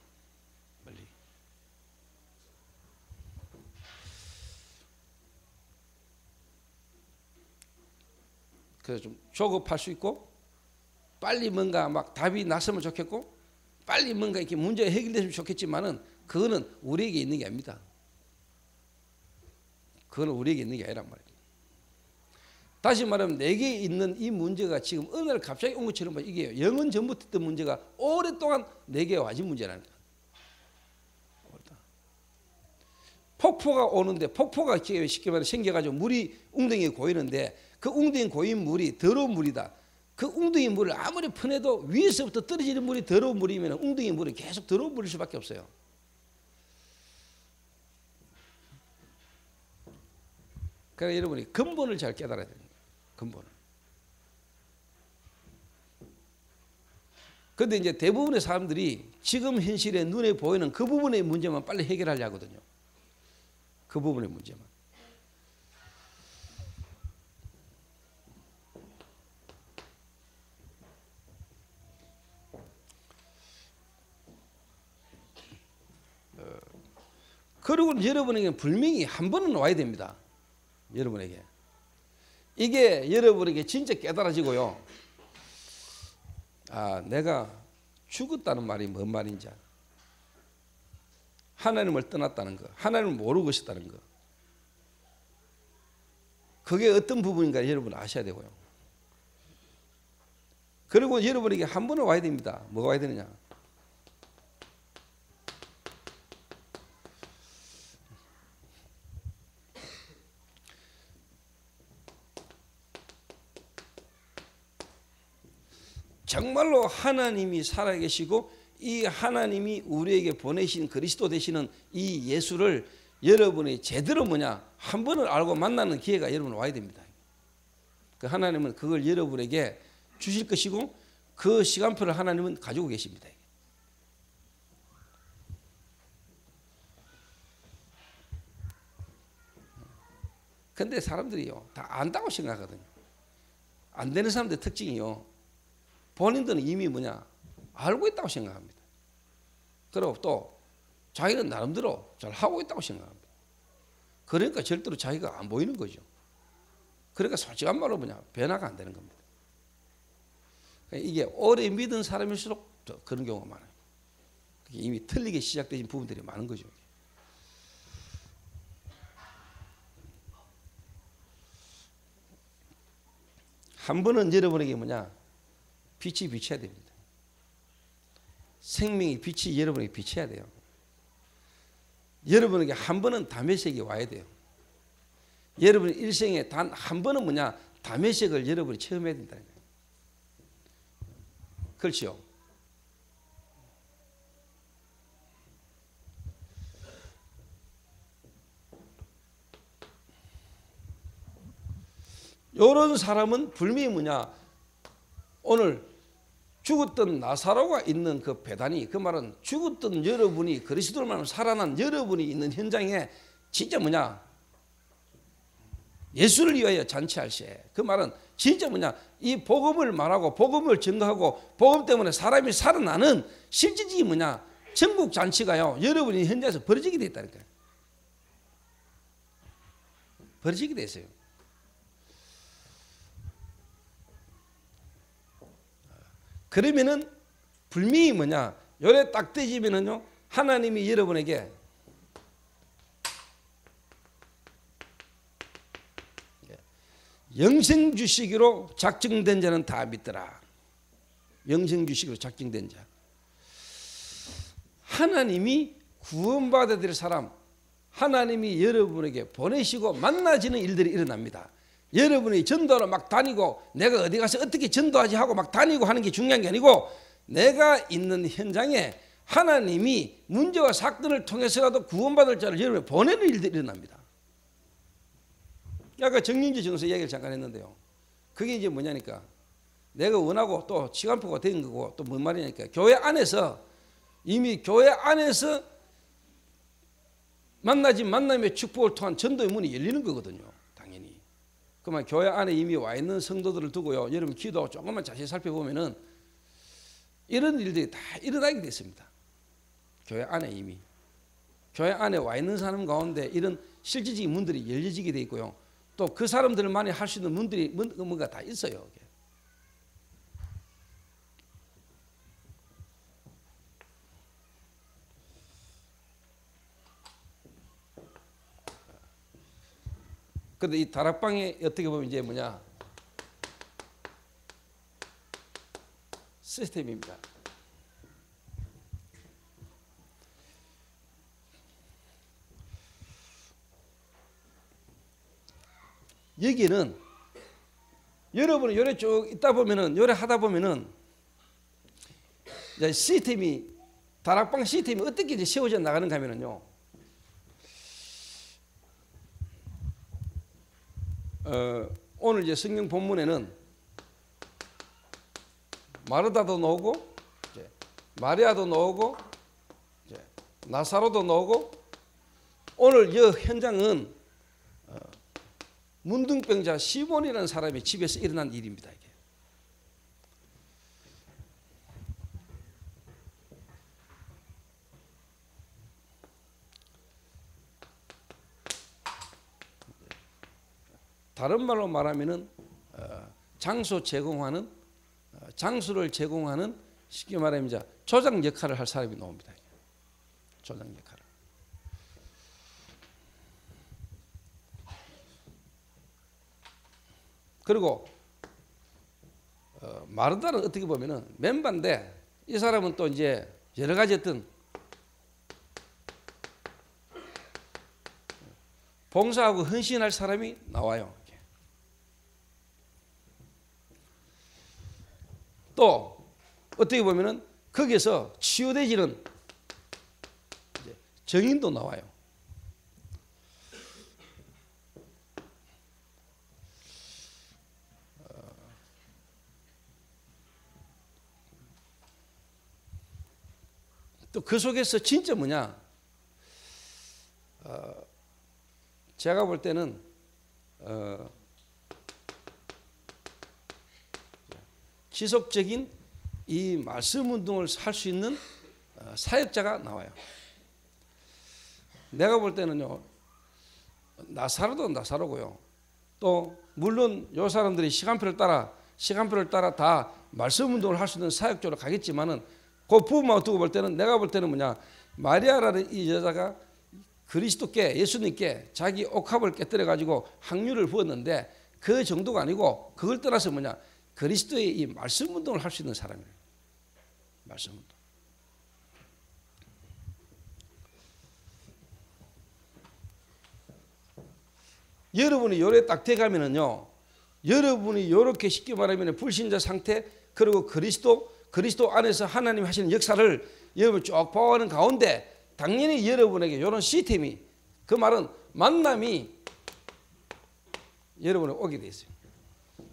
A: 멀리. 그래서 좀 조급할 수 있고 빨리 뭔가 막 답이 났으면 좋겠고 빨리 뭔가 이렇게 문제가 해결됐으면 좋겠지만은 그거는 우리에게 있는 게 아닙니다. 그거는 우리에게 있는 게 아니란 말이에요. 다시 말하면 내게 있는 이 문제가 지금 어느 날 갑자기 온 것처럼 이게 영원 전부터 있던 문제가 오랫동안 내게 와진 문제라는 거예요. 폭포가 오는데 폭포가 쉽게 말해 생겨가지고 물이 웅덩이에 고이는데 그 웅덩이에 고인 물이 더러운 물이다. 그 웅덩이 물을 아무리 퍼내도 위에서부터 떨어지는 물이 더러운 물이면 웅덩이 물은 계속 더러운 물일 수밖에 없어요. 그러니까 여러분이 근본을 잘 깨달아야 됩니다. 근본을. 그런데 이제 대부분의 사람들이 지금 현실에 눈에 보이는 그 부분의 문제만 빨리 해결하려 하거든요. 그 부분의 문제만. 그리고 여러분에게 분명히 한 번은 와야 됩니다. 여러분에게. 이게 여러분에게 진짜 깨달아지고요. 내가 죽었다는 말이 뭔 말인지, 하나님을 떠났다는 거, 하나님을 모르고 있었다는 거, 그게 어떤 부분인가 여러분 아셔야 되고요. 그리고 여러분에게 한 번은 와야 됩니다. 뭐가 와야 되느냐? 정말로 하나님이 살아계시고 이 하나님이 우리에게 보내신 그리스도 되시는 이 예수를 여러분이 제대로 한 번을 알고 만나는 기회가 여러분 와야 됩니다. 그 하나님은 그걸 여러분에게 주실 것이고 그 시간표를 하나님은 가지고 계십니다. 근데 사람들이요 다 안다고 생각하거든요. 안 되는 사람들의 특징이요, 본인들은 이미 알고 있다고 생각합니다. 그리고 또 자기는 나름대로 잘 하고 있다고 생각합니다. 그러니까 절대로 자기가 안 보이는 거죠. 그러니까 솔직한 말로 변화가 안 되는 겁니다. 이게 오래 믿은 사람일수록 그런 경우가 많아요. 이미 틀리게 시작된 부분들이 많은 거죠. 한 번은 여러분에게 빛이 비쳐야 됩니다. 생명의 빛이 여러분에게 비쳐야 돼요. 여러분에게 한 번은 다메섹이 와야 돼요. 여러분 일생에 단 한 번은 다메섹을 여러분이 체험해야 된다는 거예요. 그렇죠? 이런 사람은 분명히 오늘 죽었던 나사로가 있는 그 배단이, 그 말은 죽었던 여러분이 그리스도로 말하면 살아난 여러분이 있는 현장에 진짜 예수를 위하여 잔치할 시에, 그 말은 진짜 이 복음을 말하고 복음을 증거하고 복음 때문에 사람이 살아나는 실질적인 전국 잔치가요 여러분이 현장에서 벌어지게 돼 있다는 거예요. 벌어지게 돼 있어요. 그러면은 분명히 요래 딱 되지면은요 하나님이 여러분에게 영생 주시기로 작정된 자는 다 믿더라. 영생 주시기로 작정된 자. 하나님이 구원받아야 될 사람, 하나님이 여러분에게 보내시고 만나지는 일들이 일어납니다. 여러분이 전도로 막 다니고 내가 어디 가서 어떻게 전도하지 하고 막 다니고 하는 게 중요한 게 아니고, 내가 있는 현장에 하나님이 문제와 사건을 통해서라도 구원받을 자를 여러분에 보내는 일들이 일어납니다. 아까 정린지 정서 얘기를 잠깐 했는데요. 그게 이제 뭐냐니까, 내가 원하고 또 시간표가 된 거고 또 뭔 말이냐니까, 교회 안에서 이미 교회 안에서 만남의 축복을 통한 전도의 문이 열리는 거거든요. 당연히. 그러면 교회 안에 이미 와 있는 성도들을 두고요, 여러분 기도 조금만 자세히 살펴보면은 이런 일들이 다 일어나게 됐습니다. 교회 안에 이미 교회 안에 와 있는 사람 가운데 이런 실질적인 문들이 열려지게 돼 있고요. 또 그 사람들만이 할 수 있는 문들이 뭔가 다 있어요. 그런데 이 다락방에 어떻게 보면 이제 시스템입니다. 여기는 여러분이 요래 쭉 있다 보면은, 요래 하다 보면은 이제 시스템이, 다락방 시스템이 어떻게 이제 세워져 나가는가 하면은요, 오늘 이제 성경 본문에는 마르다도 나오고, 이제 마리아도 나오고, 이제 나사로도 나오고, 오늘 이 현장은 문둥병자 시몬이라는 사람의 집에서 일어난 일입니다. 이게. 다른 말로 말하면은 장소를 제공하는 쉽게 말하면 이제 조장 역할을 할 사람이 나옵니다. 조장 역할을. 그리고 마르다는 어떻게 보면은 멤버인데, 이 사람은 또 이제 여러 가지 어떤 봉사하고 헌신할 사람이 나와요. 또 어떻게 보면은 거기에서 치유되지는 정인도 나와요. 또 그 속에서 진짜 제가 볼 때는 지속적인 이 말씀 운동을 할 수 있는 사역자가 나와요. 내가 볼 때는요, 나사로도 나사로고요. 또 물론 요 사람들이 시간표를 따라 다 말씀 운동을 할 수 있는 사역자로 가겠지만은, 그 부분만 두고 볼 때는, 내가 볼 때는 마리아라는 이 여자가 그리스도께, 예수님께 자기 옥합을 깨뜨려 가지고 항유를 부었는데 그 정도가 아니고, 그걸 떠나서 그리스도의 이 말씀 운동을 할 수 있는 사람이에요. 말씀 운동. 여러분이 요래 딱 돼가면은요, 여러분이 이렇게 쉽게 말하면 불신자 상태, 그리고 그리스도 안에서 하나님 하시는 역사를 여러분 쭉 보아하는 가운데 당연히 여러분에게 이런 시스템이, 그 말은 만남이 여러분에게 오게 돼 있어요.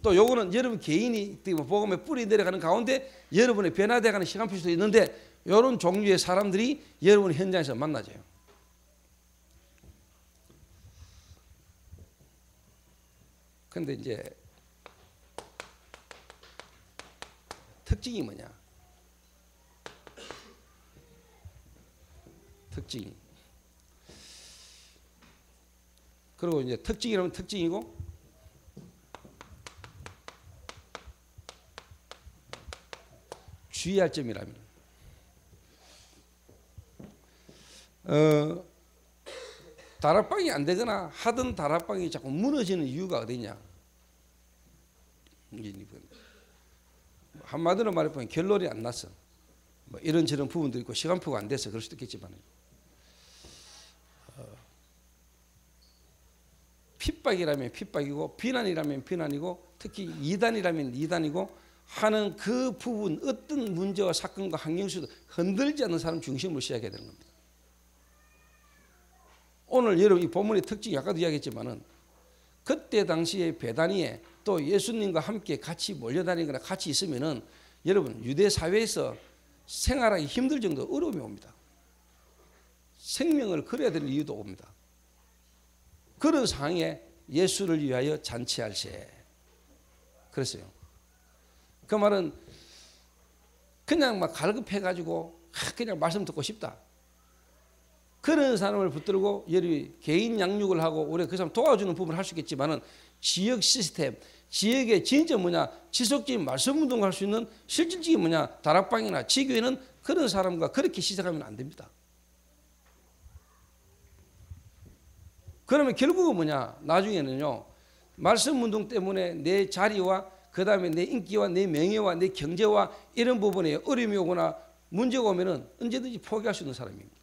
A: 또 요거는 여러분 개인이 복음의 뿌리 내려가는 가운데 여러분의 변화되어가는 시간표일 수도 있는데, 이런 종류의 사람들이 여러분 현장에서 만나져요. 근데 이제 특징이 뭐냐? 특징. 그리고 이제 특징이라면 특징이고, 주의할 점이라면, 다락방이 안 되거나 하던 다락방이 자꾸 무너지는 이유가 어디냐? 한마디로 말해보면 결론이 안 났어. 뭐 이런저런 부분도 있고 시간표가 안 돼서 그럴 수도 있겠지만, 핍박이라면 핍박이고 비난이라면 비난이고 특히 이단이라면 이단이고 하는 그 부분, 어떤 문제와 사건과 환경 속에도 흔들지 않는 사람 중심으로 시작해야 되는 겁니다. 오늘 여러분 이 본문의 특징이 아까도 이야기했지만은, 그때 당시에 베다니에 또 예수님과 함께 같이 몰려다니거나 같이 있으면은 여러분 유대 사회에서 생활하기 힘들 정도 어려움이 옵니다. 생명을 걸어야 되는 이유도 옵니다. 그런 상황에 예수를 위하여 잔치할세 그랬어요. 그 말은 그냥 막 갈급해가지고 그냥 말씀 듣고 싶다, 그런 사람을 붙들고 여러분이 개인 양육을 하고 우리가 그 사람 도와주는 부분을 할 수 있겠지만은, 지역 시스템, 지역의 진짜 뭐냐, 지속적인 말씀 운동을 할 수 있는 실질적인 뭐냐, 다락방이나 지교회는 그런 사람과 그렇게 시작하면 안 됩니다. 그러면 결국은 뭐냐, 나중에는요, 말씀 운동 때문에 내 자리와 그 다음에 내 인기와 내 명예와 내 경제와 이런 부분에 어려움이 오거나 문제가 오면은 언제든지 포기할 수 있는 사람입니다.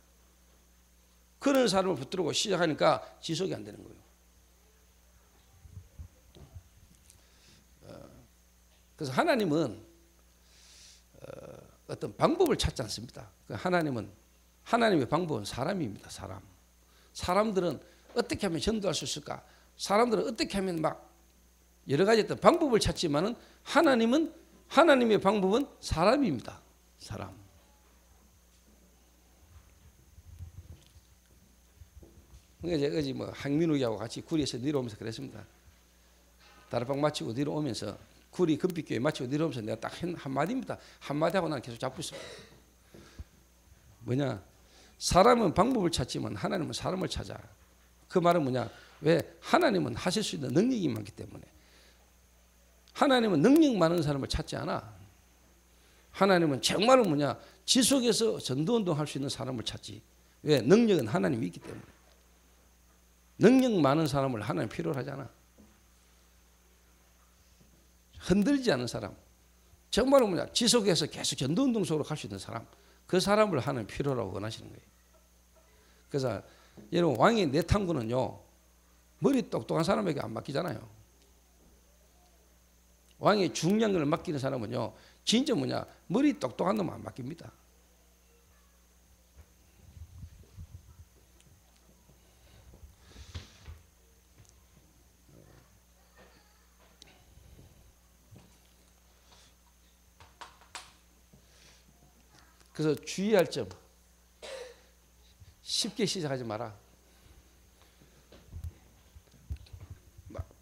A: 그런 사람을 붙들고 시작하니까 지속이 안 되는 거예요. 그래서 하나님은 어떤 방법을 찾지 않습니다. 하나님의 방법은 사람입니다. 사람들은 어떻게 하면 전도할 수 있을까? 사람들은 어떻게 하면 막 여러 가지 어떤 방법을 찾지만은, 하나님의 방법은 사람입니다. 사람. 그러니까 제가 어제 뭐 항민욱이하고 같이 구리에서 내려오면서 그랬습니다. 다락방 마치고 내려오면서, 구리 금빛교회 마치고 내려오면서 내가 딱 한마디입니다. 한마디 하고 난 계속 잡고 있습니다. 뭐냐? 사람은 방법을 찾지만 하나님은 사람을 찾아. 그 말은 뭐냐? 왜? 하나님은 하실 수 있는 능력이 많기 때문에. 하나님은 능력 많은 사람을 찾지 않아. 하나님은 정말로 뭐냐? 지속해서 전도운동 할 수 있는 사람을 찾지. 왜? 능력은 하나님이 있기 때문에. 능력 많은 사람을 하나님 필요로 하잖아. 흔들지 않은 사람, 정말로 뭐냐, 지속해서 계속 전도운동 속으로 갈 수 있는 사람, 그 사람을 하나님 필요라고 원하시는 거예요. 그래서 여러분, 왕의 내탐구는요, 머리 똑똑한 사람에게 안 맡기잖아요. 왕의 중요한 걸 맡기는 사람은요, 진짜 뭐냐, 머리 똑똑한 놈 안 맡깁니다. 그래서 주의할 점, 쉽게 시작하지 마라.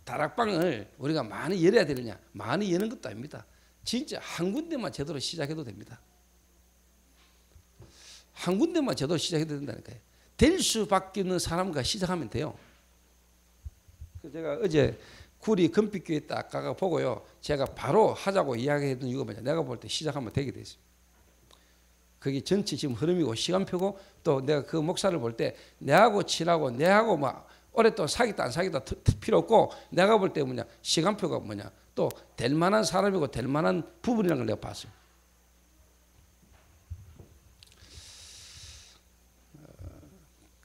A: 다락방을 우리가 많이 열어야 되느냐? 많이 여는 것도 아닙니다. 진짜 한 군데만 제대로 시작해도 됩니다. 한 군데만 제대로 시작해도 된다니까요. 될 수밖에 없는 사람과 시작하면 돼요. 제가 어제 구리 금빛교회 딱 가가 보고요, 제가 바로 하자고 이야기했던 이유가 뭐냐, 내가 볼 때 시작하면 되게 돼 있어요. 그게 전체 지금 흐름이고 시간표고, 또 내가 그 목사를 볼 때 내하고 친하고 내하고 막 오랫동안 사귀다 안 사귀다 필요 없고, 내가 볼 때 뭐냐, 시간표가 뭐냐, 또 될 만한 사람이고 될 만한 부분이라는 걸 내가 봤어요.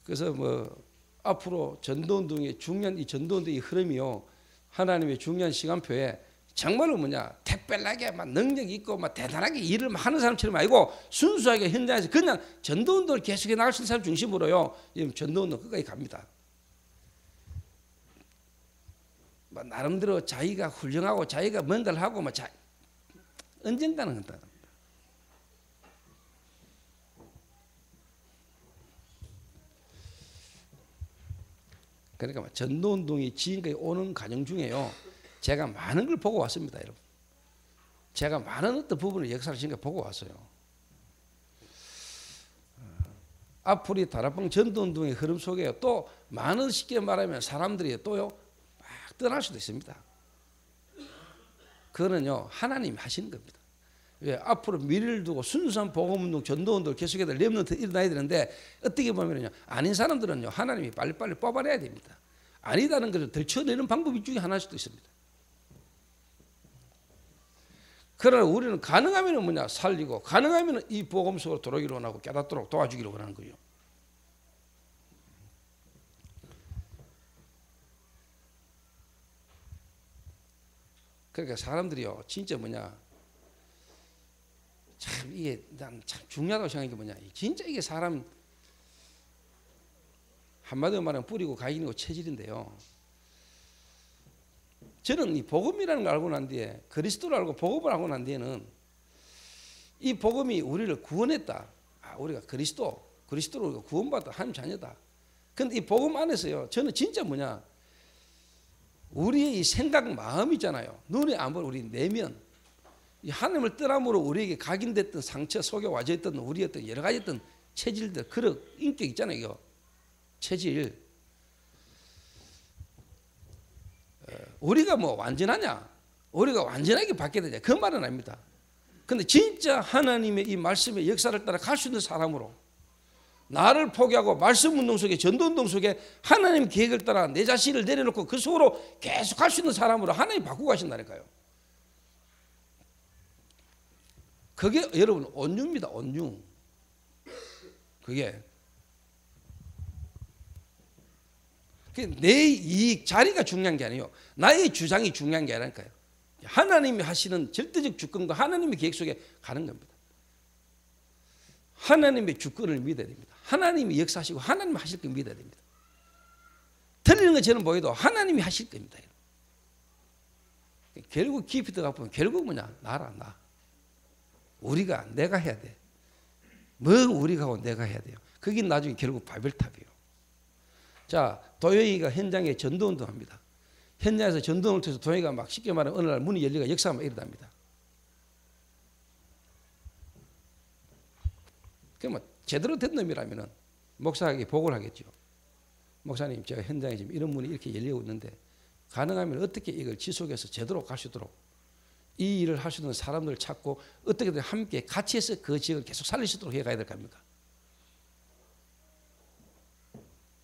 A: 그래서 뭐 앞으로 전도운동의 중요한 이 전도운동의 흐름이요, 하나님의 중요한 시간표에 정말로 특별하게 막 능력 있고 막 대단하게 일을 하는 사람처럼 아니고 순수하게 현장에서 그냥 전도운동을 계속해 나갈 수 있는 사람 중심으로요, 전도운동 끝까지 갑니다. 나름대로 자기가 훌륭하고 자기가 뭔가를 하고 언젠가는 한다. 그러니까 전도운동이 지금까지 오는 과정 중에요, 제가 많은 걸 보고 왔습니다, 여러분. 제가 많은 어떤 부분을 역사를 지금까지 보고 왔어요. 앞으로 다락방 전도운동의 흐름 속에 또 많은, 쉽게 말하면 사람들이 또요 막 떠날 수도 있습니다. 그거는요 하나님이 하시는 겁니다. 왜? 앞으로 미래를 두고 순수한 복음운동, 전도운동을 계속해서 렘넌트 일어나야 되는데, 어떻게 보면요 아닌 사람들은요 하나님이 빨리빨리 뽑아내야 됩니다. 아니다는 것을 들춰내는 방법이 중에 하나일 수도 있습니다. 그러나 우리는 가능하면 살리고, 가능하면 이 복음 속으로 들어오기를 원하고 깨닫도록 도와주기를 원하는 거예요. 그러니까 사람들이요 진짜 참 이게 난 참 중요하다고 생각하는 게 진짜 이게 사람 한마디로 말하면 뿌리고 가인이고 체질인데요. 저는 이 복음이라는 걸 알고 난 뒤에, 그리스도를 알고 복음을 알고 난 뒤에는 이 복음이 우리를 구원했다. 우리가 그리스도로 우리가 구원받았다. 하나님 자녀다. 근데 이 복음 안에서요, 저는 진짜 우리의 이 생각, 마음 있잖아요. 눈에 안 보이는 우리 내면, 이 하나님을 떠남으로 우리에게 각인됐던 상처 속에 와져 있던 우리의 어떤 여러 가지 어떤 체질들, 그런 인격 있잖아요. 이거 체질. 우리가 완전하냐? 우리가 완전하게 바뀌어야 되냐? 그 말은 아닙니다. 근데 진짜 하나님의 이 말씀의 역사를 따라 갈 수 있는 사람으로, 나를 포기하고 말씀 운동 속에, 전도 운동 속에 하나님 계획을 따라 내 자신을 내려놓고 그 속으로 계속 갈 수 있는 사람으로 하나님 바꾸고 가신다니까요. 그게 여러분 온유입니다. 온유. 그게 내 이익, 자리가 중요한 게 아니에요. 나의 주장이 중요한 게 아니라니까요. 하나님이 하시는 절대적 주권과 하나님의 계획 속에 가는 겁니다. 하나님의 주권을 믿어야 됩니다. 하나님이 역사하시고 하나님이 하실 걸 믿어야 됩니다. 틀리는 거 저는 보여도 하나님이 하실 겁니다. 결국 깊이 들어가 보면 결국 나라, 나. 내가 해야 돼. 우리가 하고 내가 해야 돼요. 그게 나중에 결국 바벨탑이에요. 자, 도영이가 현장에 전도운동 합니다. 현장에서 전도운동을 통해서 도영이가 쉽게 말하면 어느 날 문이 열리고 역사가 일어납니다. 그러면 제대로 된 놈이라면 목사에게 보고를 하겠죠. 목사님, 제가 현장에 지금 이런 문이 이렇게 열리고 있는데 가능하면 어떻게 이걸 지속해서 제대로 갈 수 있도록 이 일을 할 수 있는 사람들을 찾고 어떻게든 함께 같이 해서 그 지역을 계속 살릴 수 있도록 해가야 될 겁니까?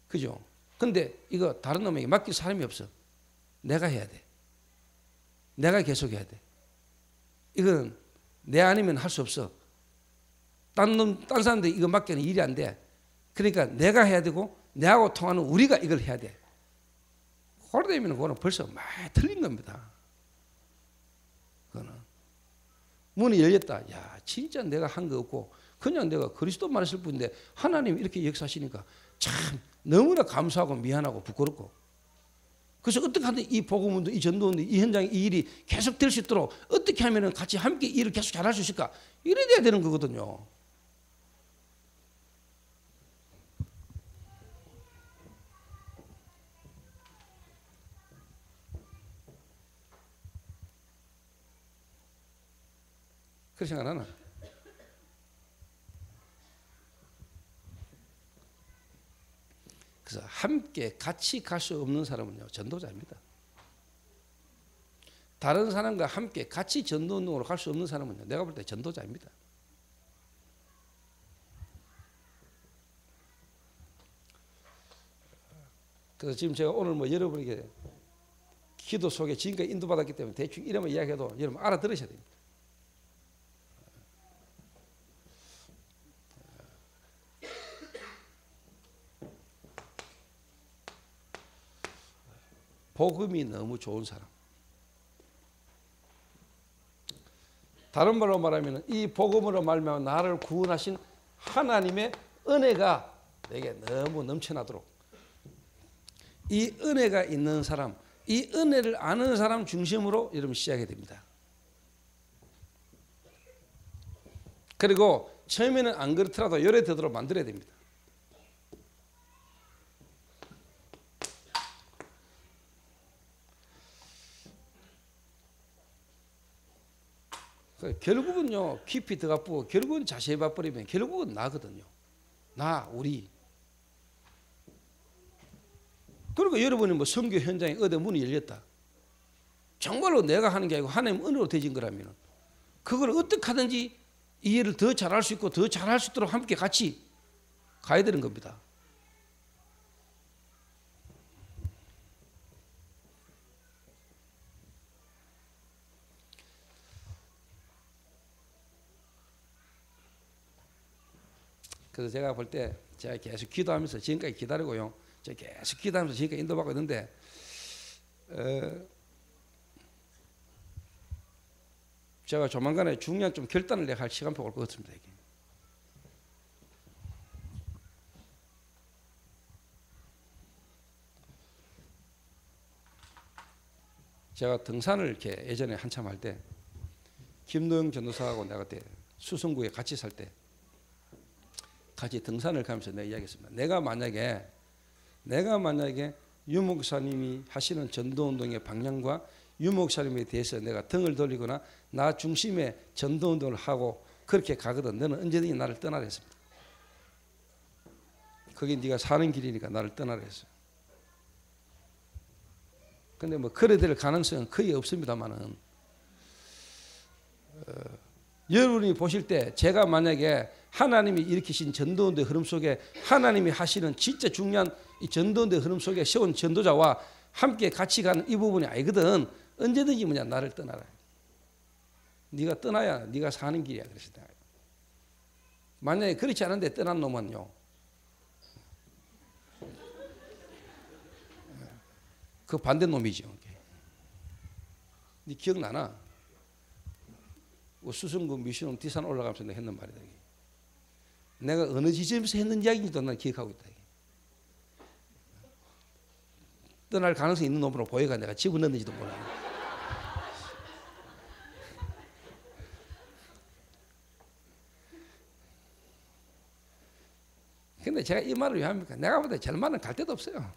A: 그죠? 근데 이거 다른 놈에게 맡길 사람이 없어. 내가 해야 돼. 내가 계속 해야 돼. 이건 내 아니면 할 수 없어. 딴 사람들 이거 맡기는 일이 안 돼. 그러니까 내가 해야 되고 내하고 통하는 우리가 이걸 해야 돼. 그러다 보면 그거는 벌써 많이 틀린 겁니다. 그거는 문이 열렸다. 야, 진짜 내가 한 거 없고 그냥 내가 그리스도만 했을 뿐인데 하나님 이렇게 역사하시니까 참 너무나 감사하고 미안하고 부끄럽고, 그래서 어떻게 하든 이 복음운동, 이 전도운동, 이 현장에 이 일이 계속 될 수 있도록 어떻게 하면 같이 함께 일을 계속 잘할 수 있을까? 이래야 돼야 되는 거거든요. 그렇게 생각 안 하나? 그래서 함께 같이 갈 수 없는 사람은요 전도자입니다. 다른 사람과 함께 같이 전도운동으로 갈 수 없는 사람은요 내가 볼 때 전도자입니다. 그래서 지금 제가 오늘 여러분에게 기도 속에 지금까지 인도받았기 때문에 대충 이름을 이야기해도 여러분 알아들으셔야 됩니다. 복음이 너무 좋은 사람. 다른 말로 말하면 이 복음으로 말미암아 나를 구원하신 하나님의 은혜가 내게 너무 넘쳐나도록, 이 은혜가 있는 사람, 이 은혜를 아는 사람 중심으로 여러분 시작해야 됩니다. 그리고 처음에는 안 그렇더라도 열에 되도록 만들어야 됩니다. 결국은요, 깊이 들어가 보고 결국은 자세히 봐버리면 결국은 나거든요. 나, 우리. 그리고 여러분이 뭐 선교 현장에 어디 문이 열렸다. 정말로 내가 하는 게 아니고 하나님 은혜로 되진 거라면 그걸 어떻게 하든지 이해를 더 잘할 수 있고 더 잘할 수 있도록 함께 같이 가야 되는 겁니다. 그래서 제가 볼 때 제가 계속 기도하면서 지금까지 기다리고요. 제가 계속 기도하면서 지금까지 인도받고 있는데 제가 조만간에 중요한 좀 결단을 내가 할 시간표가 올 것 같습니다. 이게. 제가 등산을 이렇게 예전에 한참 할 때 김노영 전도사하고 내가 그때 수성구에 같이 살 때 같이 등산을 가면서 내가 이야기했습니다. 내가 만약에 유 목사님이 하시는 전도운동의 방향과 유 목사님에 대해서 내가 등을 돌리거나 나 중심의 전도운동을 하고 그렇게 가거든 너는 언제든지 나를 떠나라 했습니다. 그게 네가 사는 길이니까 나를 떠나라 했어요. 근데 뭐 그래 될 가능성은 거의 없습니다만은 여러분이 보실 때 제가 만약에 하나님이 일으키신 전도운동의 흐름 속에 하나님이 하시는 진짜 중요한 이 전도운동의 흐름 속에 세운 전도자와 함께 같이 가는 이 부분이 아니거든. 언제든지 뭐냐 나를 떠나라. 네가 떠나야 네가 사는 길이야. 그러시다. 만약에 그렇지 않은데 떠난 놈은요. 그 반대 놈이죠. 네 기억나나? 수성구 미션홈 뒷산 올라가면서 내가 했는 말이다. 내가 어느 지점에서 했는 이야기인지도 난 기억하고 있다. 떠날 가능성이 있는 놈으로 보여가 내가 집어넣는지도 몰라. 근데 제가 이 말을 왜 합니까? 내가 볼 때 절만은 갈 데도 없어요.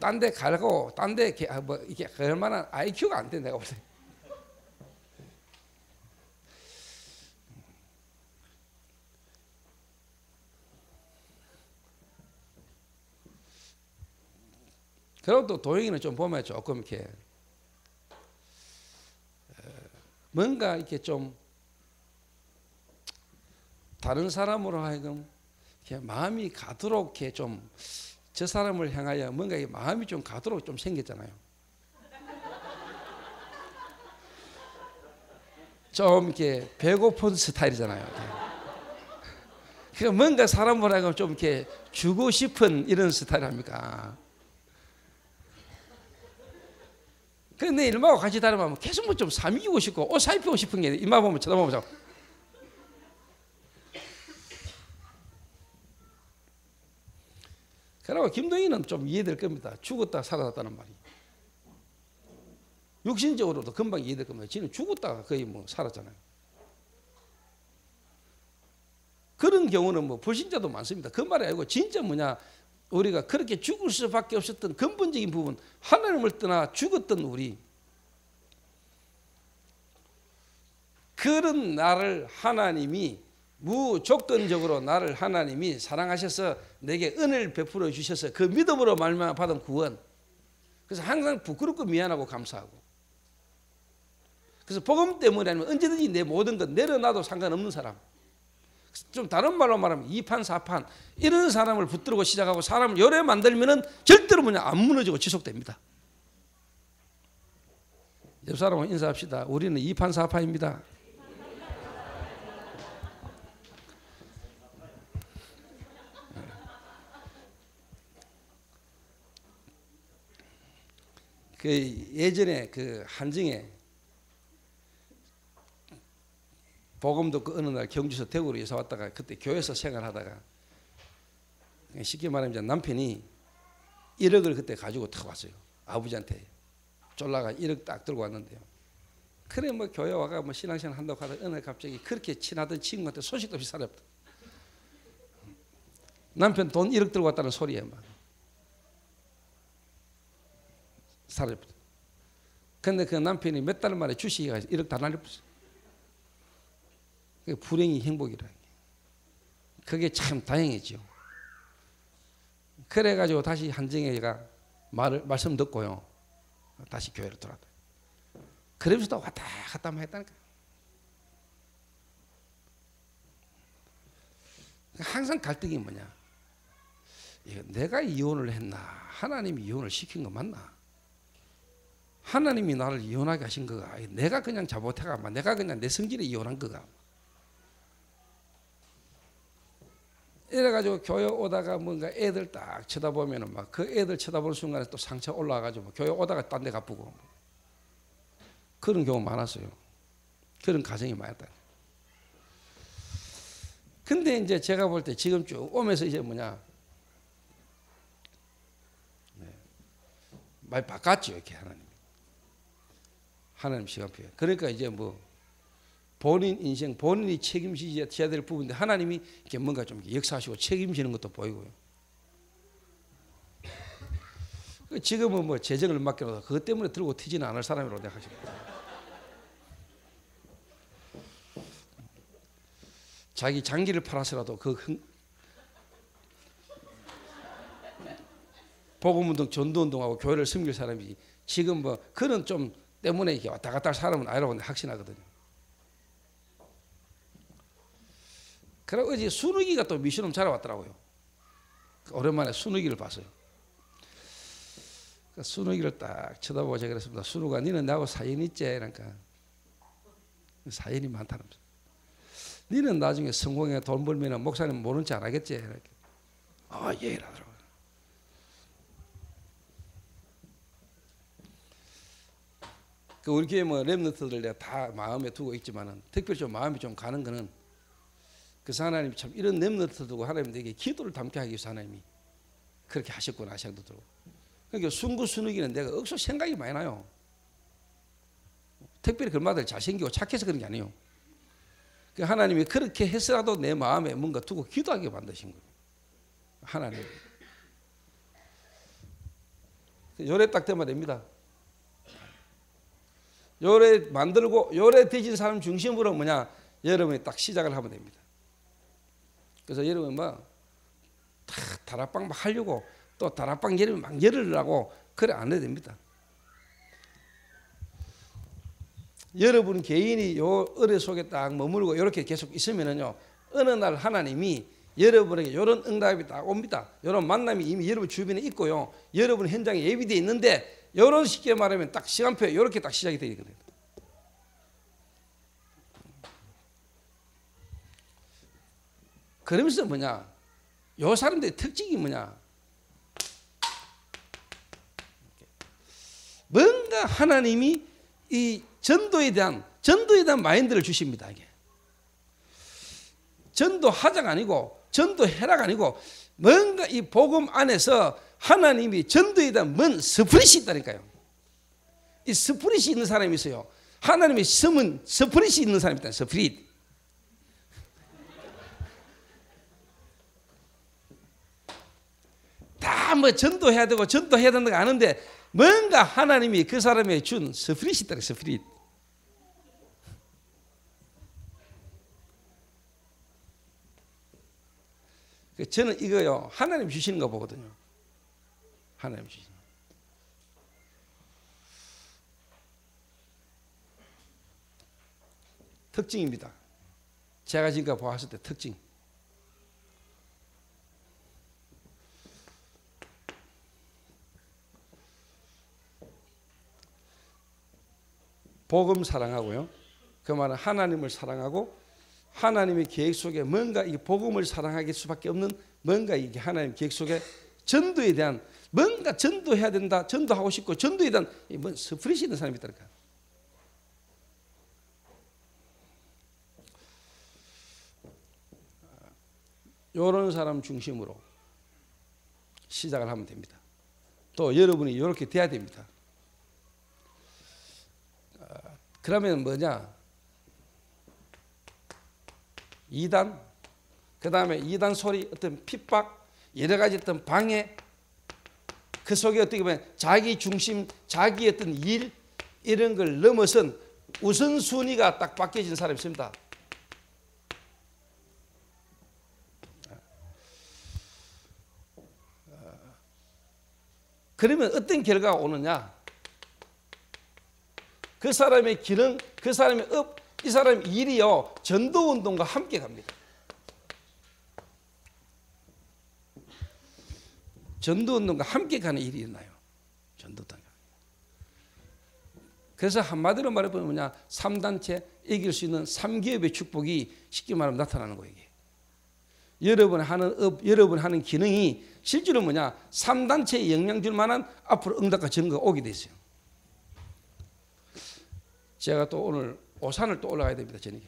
A: 딴 데 가고 딴 데 뭐 이게 갈 만한 IQ가 안 돼 내가 볼 때. 그리고 또 도영이는 좀 보면 조금 이렇게 뭔가 이렇게 좀 다른 사람으로 하여금 이렇게 마음이 가도록 이렇게 좀 저 사람을 향하여 뭔가 마음이 좀 가도록 좀 생겼잖아요. 좀 이렇게 배고픈 스타일이잖아요. 그러니까 뭔가 사람으로 하여금 좀 이렇게 주고 싶은 이런 스타일 아닙니까? 근데 일마하고 같이 다니면 계속 뭐 좀 사미고 싶고 옷 사입히고 싶은 게 이마 보면 쳐다보면서 그러고 김동희는 좀 이해될 겁니다. 죽었다 살아났다는 말이 육신적으로도 금방 이해될 겁니다. 지는 죽었다가 거의 뭐 살았잖아요. 그런 경우는 뭐 불신자도 많습니다. 그 말이 아니고 진짜 뭐냐 우리가 그렇게 죽을 수밖에 없었던 근본적인 부분 하나님을 떠나 죽었던 우리 그런 나를 하나님이 무조건적으로 나를 하나님이 사랑하셔서 내게 은혜를 베풀어 주셔서 그 믿음으로 말미암아 받은 구원. 그래서 항상 부끄럽고 미안하고 감사하고 그래서 복음 때문에 아니면 언제든지 내 모든 것 내려놔도 상관없는 사람. 좀 다른 말로 말하면 2판 4판 이런 사람을 붙들고 시작하고 사람을 요래 만들면은 절대로 안 무너지고 지속됩니다. 옆 사람하고 인사합시다. 우리는 2판 4판입니다. 그 예전에 그 한정에 복음도 그 어느 날 경주에서 대구로 이사 왔다가 그때 교회에서 생활하다가 쉽게 말하면 이제 남편이 1억을 그때 가지고 탁 왔어요. 아버지한테 쫄라가 1억 딱 들고 왔는데요. 그래 뭐 교회 와가 뭐 신앙생활 한다고 하다가 어느 날 갑자기 그렇게 친하던 친구한테 소식도 없이 사라졌다. 남편 돈 1억 들고 왔다는 소리에 막 사라졌다. 근데 그 남편이 몇 달 만에 주식이 1억 다 날려버렸어요. 그게 불행이 행복이라는 게. 그게 참 다행이죠. 그래가지고 다시 한정혜가 말씀 듣고요. 다시 교회로 돌아왔다. 그러면서도 왔다 갔다 했다니까. 항상 갈등이 뭐냐. 내가 이혼을 했나 하나님이 이혼을 시킨 거 맞나. 하나님이 나를 이혼하게 하신 거가 내가 그냥 잘못해가 내가 그냥 내 성질에 이혼한 거가. 이래가지고 교회 오다가 뭔가 애들 딱 쳐다보면은 막 그 애들 쳐다보는 순간에 또 상처 올라와가지고 교회 오다가 딴 데 가쁘고 그런 경우 많았어요. 그런 가정이 많았다. 근데 이제 제가 볼 때 지금 쭉 오면서 이제 뭐냐 많이 바꿨죠. 이렇게 하나님 시간표에. 그러니까 이제 뭐 본인 인생 본인이 책임지셔야 될 부분인데 하나님이 이렇게 뭔가 좀 역사하시고 책임지는 것도 보이고요. 지금은 뭐 재정을 맡겨놔도 그것 때문에 들고 튀지는 않을 사람이라고 생각하십니다. 자기 장기를 팔아서라도 복음운동 전도운동하고 교회를 섬길 사람이 지금 뭐 그런 좀 때문에 이렇게 왔다 갔다 할 사람은 아니라고 확신하거든요. 그리고 어제 순욱이가 또 미션홈 자라왔더라고요. 오랜만에 순욱이를 봤어요. 순욱이를 딱 쳐다보고 제가 그랬습니다. 순욱아, 니는 나하고 사연이 있지? 그러니까 사연이 많다는 거죠. 니는 나중에 성공해 돈 벌면 목사님 모른 척 안 하겠지? 이렇게. 예, 이러더라고요. 우리 교회 뭐 렘넌트들 내가 다 마음에 두고 있지만은 특별히 좀 마음이 좀 가는 거는 그래서 하나님이 참 이런 렘넌트 두고 하나님 내게 기도를 담게 하기 위해서 하나님이 그렇게 하셨구나 생각도 들고. 그러니까 순구순욱이는 내가 억수 생각이 많이 나요. 특별히 그마들 잘생기고 착해서 그런 게 아니에요. 하나님이 그렇게 해서라도 내 마음에 뭔가 두고 기도하게 만드신 거예요. 하나님. 요래 딱 되면 됩니다. 요래 만들고 요래 되진 사람 중심으로 뭐냐 여러분이 딱 시작을 하면 됩니다. 그래서 여러분 뭐 다락방 막 하려고 또 다락방 여러분 막 열으려고 그래 안 해도 됩니다. 여러분 개인이 요 의뢰 속에 딱 머물고 이렇게 계속 있으면은요 어느 날 하나님이 여러분에게 이런 응답이 딱 옵니다. 이런 만남이 이미 여러분 주변에 있고요. 여러분 현장에 예비되어 있는데 이런 쉽게 말하면 딱 시간표에 이렇게 딱 시작이 되거든요. 그러면서 뭐냐? 요 사람들의 특징이 뭐냐? 뭔가 하나님이 이 전도에 대한 마인드를 주십니다. 이게 전도하자가 아니고 전도해라가 아니고 뭔가 이 복음 안에서 하나님이 전도에 대한 뭔 스프릿이 있다니까요. 이 스프릿이 있는 사람이 있어요. 하나님의 섬은 스프릿이 있는 사람이 있다. 스프릿. 다 뭐 전도해야 되고 전도해야 된다는 거 아는데 뭔가 하나님이 그 사람에 준 스프릿이 있다. 스프릿. 저는 이거요 하나님 주시는 거 보거든요. 하나님 주시는 거. 특징입니다. 제가 지금까지 보았을 때 특징. 복음 사랑하고요. 그 말은 하나님을 사랑하고 하나님의 계획 속에 뭔가 이 복음을 사랑하길 수밖에 없는 뭔가 이게 하나님 계획 속에 전도에 대한 뭔가 전도해야 된다, 전도하고 싶고 전도에 대한 뭐 스프릿이 있는 사람이 있다니까. 이런 사람 중심으로 시작을 하면 됩니다. 또 여러분이 이렇게 돼야 됩니다. 그러면 뭐냐? 2단, 그 다음에 2단 소리, 어떤 핍박, 여러 가지 어떤 방해, 그 속에 어떻게 보면 자기 중심, 자기 어떤 일, 이런 걸 넘어선 우선순위가 딱 바뀌어진 사람이 있습니다. 그러면 어떤 결과가 오느냐? 그 사람의 기능, 그 사람의 업, 이 사람의 일이요, 전도운동과 함께 갑니다. 전도운동과 함께 가는 일이 있나요? 전도운동. 그래서 한마디로 말해보면 뭐냐? 3단체 이길 수 있는 3기업의 축복이 쉽게 말하면 나타나는 거예요. 이게. 여러분 하는 업, 여러분 하는 기능이 실제로 뭐냐? 3단체에 영향 줄 만한 앞으로 응답과 증거가 오게 돼 있어요. 제가 또 오늘 오산을 또 올라가야 됩니다. 저녁에.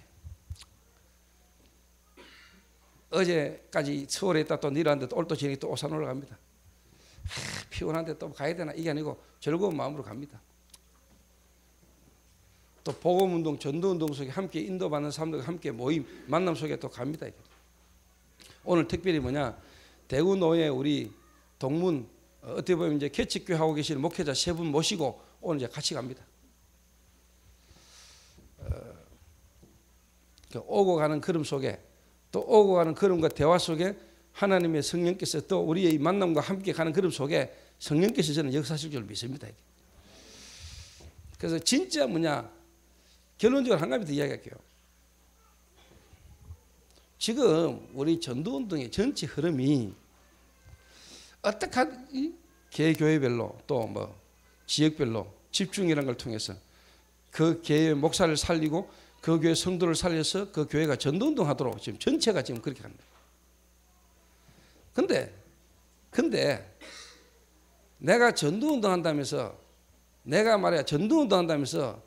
A: 어제까지 서울에 있다 또 내려왔는데 오늘 또 저녁에 또 오산 올라갑니다. 피곤한데 또 가야 되나? 이게 아니고 즐거운 마음으로 갑니다. 또 복음운동, 전도운동 속에 함께 인도받는 사람들과 함께 모임, 만남 속에 또 갑니다. 오늘 특별히 뭐냐? 대구 노예 우리 동문 어떻게 보면 이제 개척교회 하고 계시는 목회자 3분 모시고 오늘 이제 같이 갑니다. 오고 가는 걸음 속에 또 오고 가는 걸음과 대화 속에 하나님의 성령께서 또 우리의 만남과 함께 가는 걸음 속에 성령께서 저는 역사하실 줄 믿습니다. 그래서 진짜 뭐냐? 결론적으로 한 가지 더 이야기할게요. 지금 우리 전도운동의 전체 흐름이 어떻게 개교회별로 또 뭐 지역별로 집중이라는 걸 통해서 그 교회 목사를 살리고 그 교회 성도를 살려서 그 교회가 전도운동 하도록 지금 전체가 지금 그렇게 합니다. 근데 내가 전도운동 한다면서 내가 말이야 전도운동 한다면서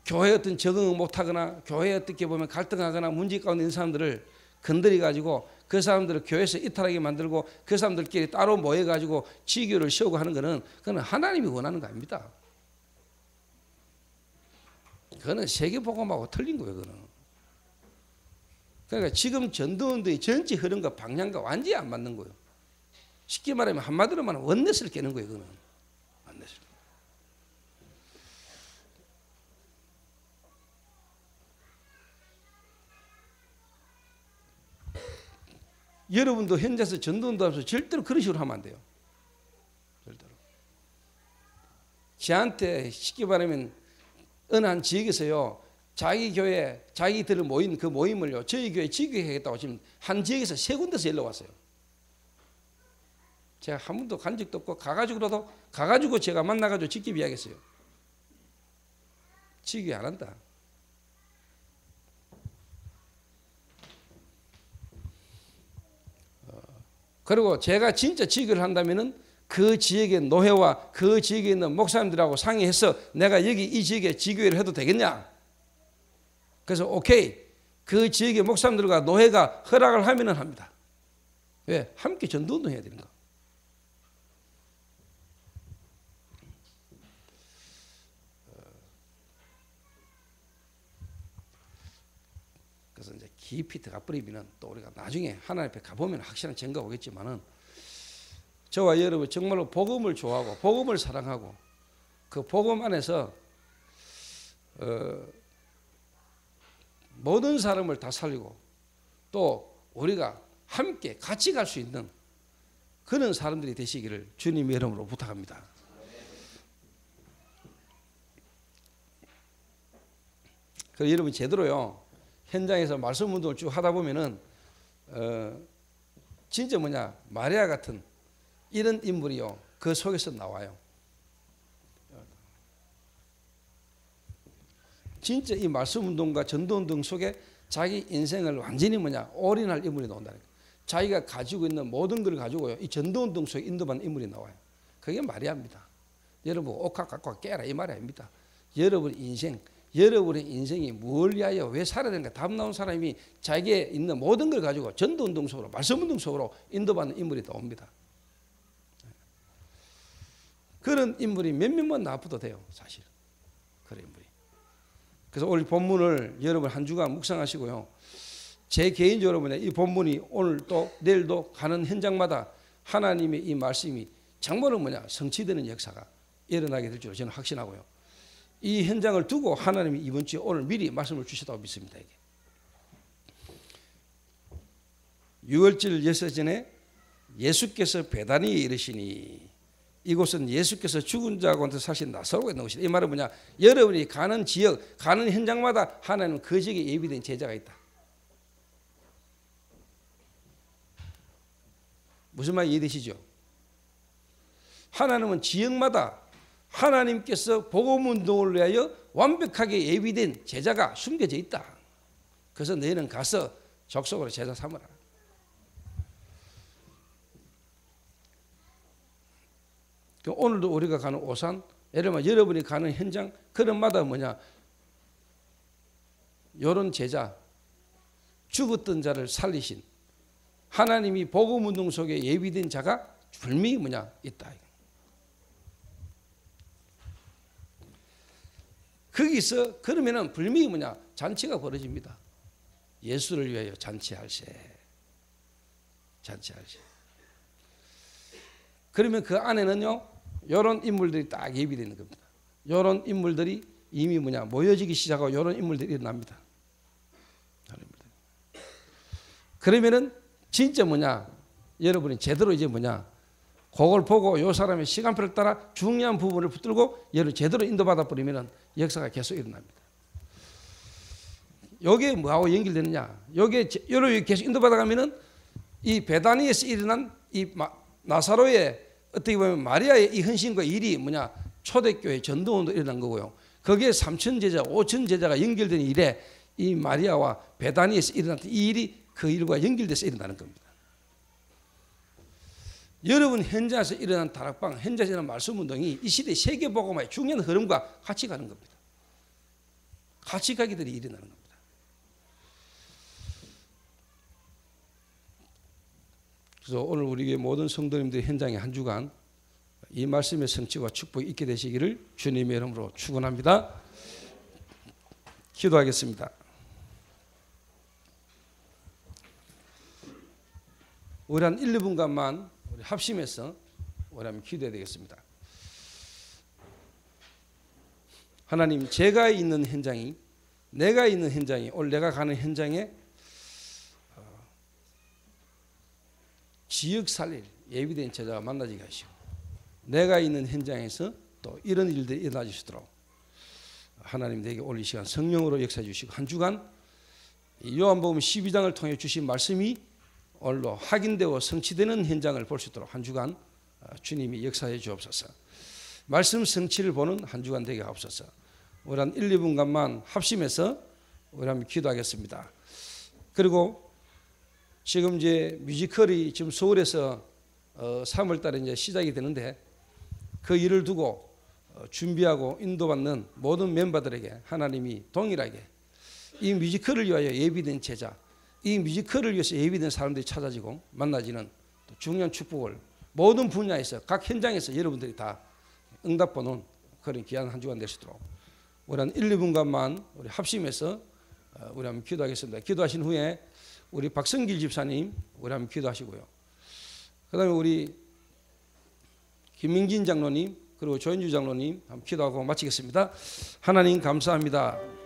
A: 교회에 어떤 적응을 못하거나 교회에 어떻게 보면 갈등하거나 문제 가운데 있는 사람들을 건드려 가지고 그 사람들을 교회에서 이탈하게 만들고 그 사람들끼리 따로 모여 가지고 지교를 세우고 하는 것은 그건 하나님이 원하는 거 아닙니다. 그거는 세계복음하고 틀린 거예요. 그거는. 그러니까 지금 전도운동의 전체 흐름과 방향과 완전히 안 맞는 거예요. 쉽게 말하면 한마디로 말하면 원넷을 깨는 거예요. 그거는. 원넷을. 여러분도 현장에서 전도운동하면서 절대로 그런 식으로 하면 안 돼요. 절대로. 저한테 쉽게 말하면 어느 한 지역에서요, 자기 교회, 자기들을 모인 그 모임을요, 저희 교회 지교하겠다고 지금 한 지역에서 3군데서 연락 왔어요. 제가 한 번도 간 적도 없고, 가가지고 제가 만나가지고 직접 이야기했어요. 지교회 안 한다. 그리고 제가 진짜 지교를 한다면은 그 지역의 노회와 그 지역에 있는 목사님들하고 상의해서 내가 여기 이 지역에 지교회를 해도 되겠냐? 그래서 오케이. 그 지역의 목사님들과 노회가 허락을 하면은 합니다. 왜? 함께 전도운동 해야 되는 거. 그래서 이제 깊이 들어가 버리면은 또 우리가 나중에 하나님 앞에 가보면 확실한 증거가 오겠지만은 저와 여러분 정말로 복음을 좋아하고 복음을 사랑하고 그 복음 안에서 모든 사람을 다 살리고 또 우리가 함께 같이 갈 수 있는 그런 사람들이 되시기를 주님의 이름으로 부탁합니다. 그 여러분 제대로요 현장에서 말씀 운동을 쭉 하다 보면은 진짜 뭐냐 마리아 같은 이런 인물이요 그 속에서 나와요. 진짜 이 말씀 운동과 전도 운동 속에 자기 인생을 완전히 뭐냐 올인할 인물이 나온다니까. 자기가 가지고 있는 모든 걸 가지고요 이 전도 운동 속에 인도받는 인물이 나와요. 그게 마리아입니다. 여러분 옥합 갖고 깨라 이 말이 아닙니다. 여러분 인생, 여러분의 인생이 뭘 위하여 왜 살아야 되는가 답 나온 사람이 자기에 있는 모든 걸 가지고 전도 운동 속으로 말씀 운동 속으로 인도받는 인물이 나옵니다. 그런 인물이 몇 명만 나와도 돼요 사실. 그런 인물이. 그래서 오늘 본문을 여러분 한 주간 묵상하시고요. 제 개인적으로 이 본문이 오늘 또 내일도 가는 현장마다 하나님의 이 말씀이 정말로 성취되는 역사가 일어나게 될 줄 저는 확신하고요. 이 현장을 두고 하나님이 이번 주에 오늘 미리 말씀을 주셨다고 믿습니다. 이게. 6월절 예서 전에 예수께서 베다니에 이르시니 이곳은 예수께서 죽은 자 가운데 사신 나사로가 있는 곳이다. 이 말은 뭐냐? 여러분이 가는 지역, 가는 현장마다 하나님은 그 지역에 예비된 제자가 있다. 무슨 말 이해되시죠? 하나님은 지역마다 하나님께서 복음 운동을 위하여 완벽하게 예비된 제자가 숨겨져 있다. 그래서 너희는 가서 적속으로 제자 삼으라. 오늘도 우리가 가는 오산, 여러분이 가는 현장 그런 마다 뭐냐? 이런 제자, 죽었던 자를 살리신 하나님이 복음 운동 속에 예비된 자가 분명히 뭐냐? 있다. 거기서 그러면은 분명히 뭐냐? 잔치가 벌어집니다. 예수를 위하여 잔치할세. 잔치할세. 그러면 그 안에는요. 이런 인물들이 딱 예비되는 겁니다. 이런 인물들이 이미 뭐냐? 모여지기 시작하고 이런 인물들이 일어납니다. 그러면은 진짜 뭐냐? 여러분이 제대로 이제 뭐냐? 그걸 보고 이 사람의 시간표를 따라 중요한 부분을 붙들고 여러분 제대로 인도받아 버리면은 역사가 계속 일어납니다. 여기에 뭐하고 연결되느냐? 여기에 계속 인도받아 가면은 이 베다니에서 일어난 이 나사로의 어떻게 보면 마리아의 이 헌신과 일이 뭐냐? 초대교회 전도운도 일어난 거고요. 거기에 3천 제자, 5천 제자가 연결된 일에 이 마리아와 베다니에서 일어난 이 일이 그 일과 연결돼서 일어나는 겁니다. 여러분 현장에서 일어난 다락방, 현장에서 일어난 말씀 운동이 이 시대 세계복음화의 중요한 흐름과 같이 가는 겁니다. 같이 가기들이 일어나는 겁니다. 그래서 오늘 우리 모든 성도님들의 현장에 한 주간 이 말씀의 성취와 축복이 있게 되시기를 주님의 이름으로 축원합니다. 기도하겠습니다. 우리 한 1, 2분간만 우리 합심해서 우리 한번 기도해야 되겠습니다. 하나님, 제가 있는 현장이, 내가 있는 현장이, 오늘 내가 가는 현장에 지역 살릴 예비된 제자가 만나지게 하시고, 내가 있는 현장에서 또 이런 일들이 일어나 주시도록 하나님 내게 오늘 이 시간 성령으로 역사해 주시고, 한 주간 요한복음 12장을 통해 주신 말씀이 오늘로 확인되어 성취되는 현장을 볼 수 있도록 한 주간 주님이 역사해 주옵소서. 말씀 성취를 보는 한 주간 되게 하옵소서. 우리 한 1, 2분간만 합심해서 우리 한번 기도하겠습니다. 그리고 지금 이제 뮤지컬이 지금 서울에서 3월 달에 이제 시작이 되는데, 그 일을 두고 준비하고 인도받는 모든 멤버들에게 하나님이 동일하게 이 뮤지컬을 위하여 예비된 제자, 이 뮤지컬을 위해서 예비된 사람들이 찾아지고 만나지는 중요한 축복을 모든 분야에서 각 현장에서 여러분들이 다 응답보는 그런 귀한 한 주간 될 수 있도록 우리 한 1, 2분간만 우리 합심해서 우리 한번 기도하겠습니다. 기도하신 후에 우리 박성길 집사님 우리 한번 기도하시고요. 그 다음에 우리 김민진 장로님 그리고 조현주 장로님 한번 기도하고 마치겠습니다. 하나님 감사합니다.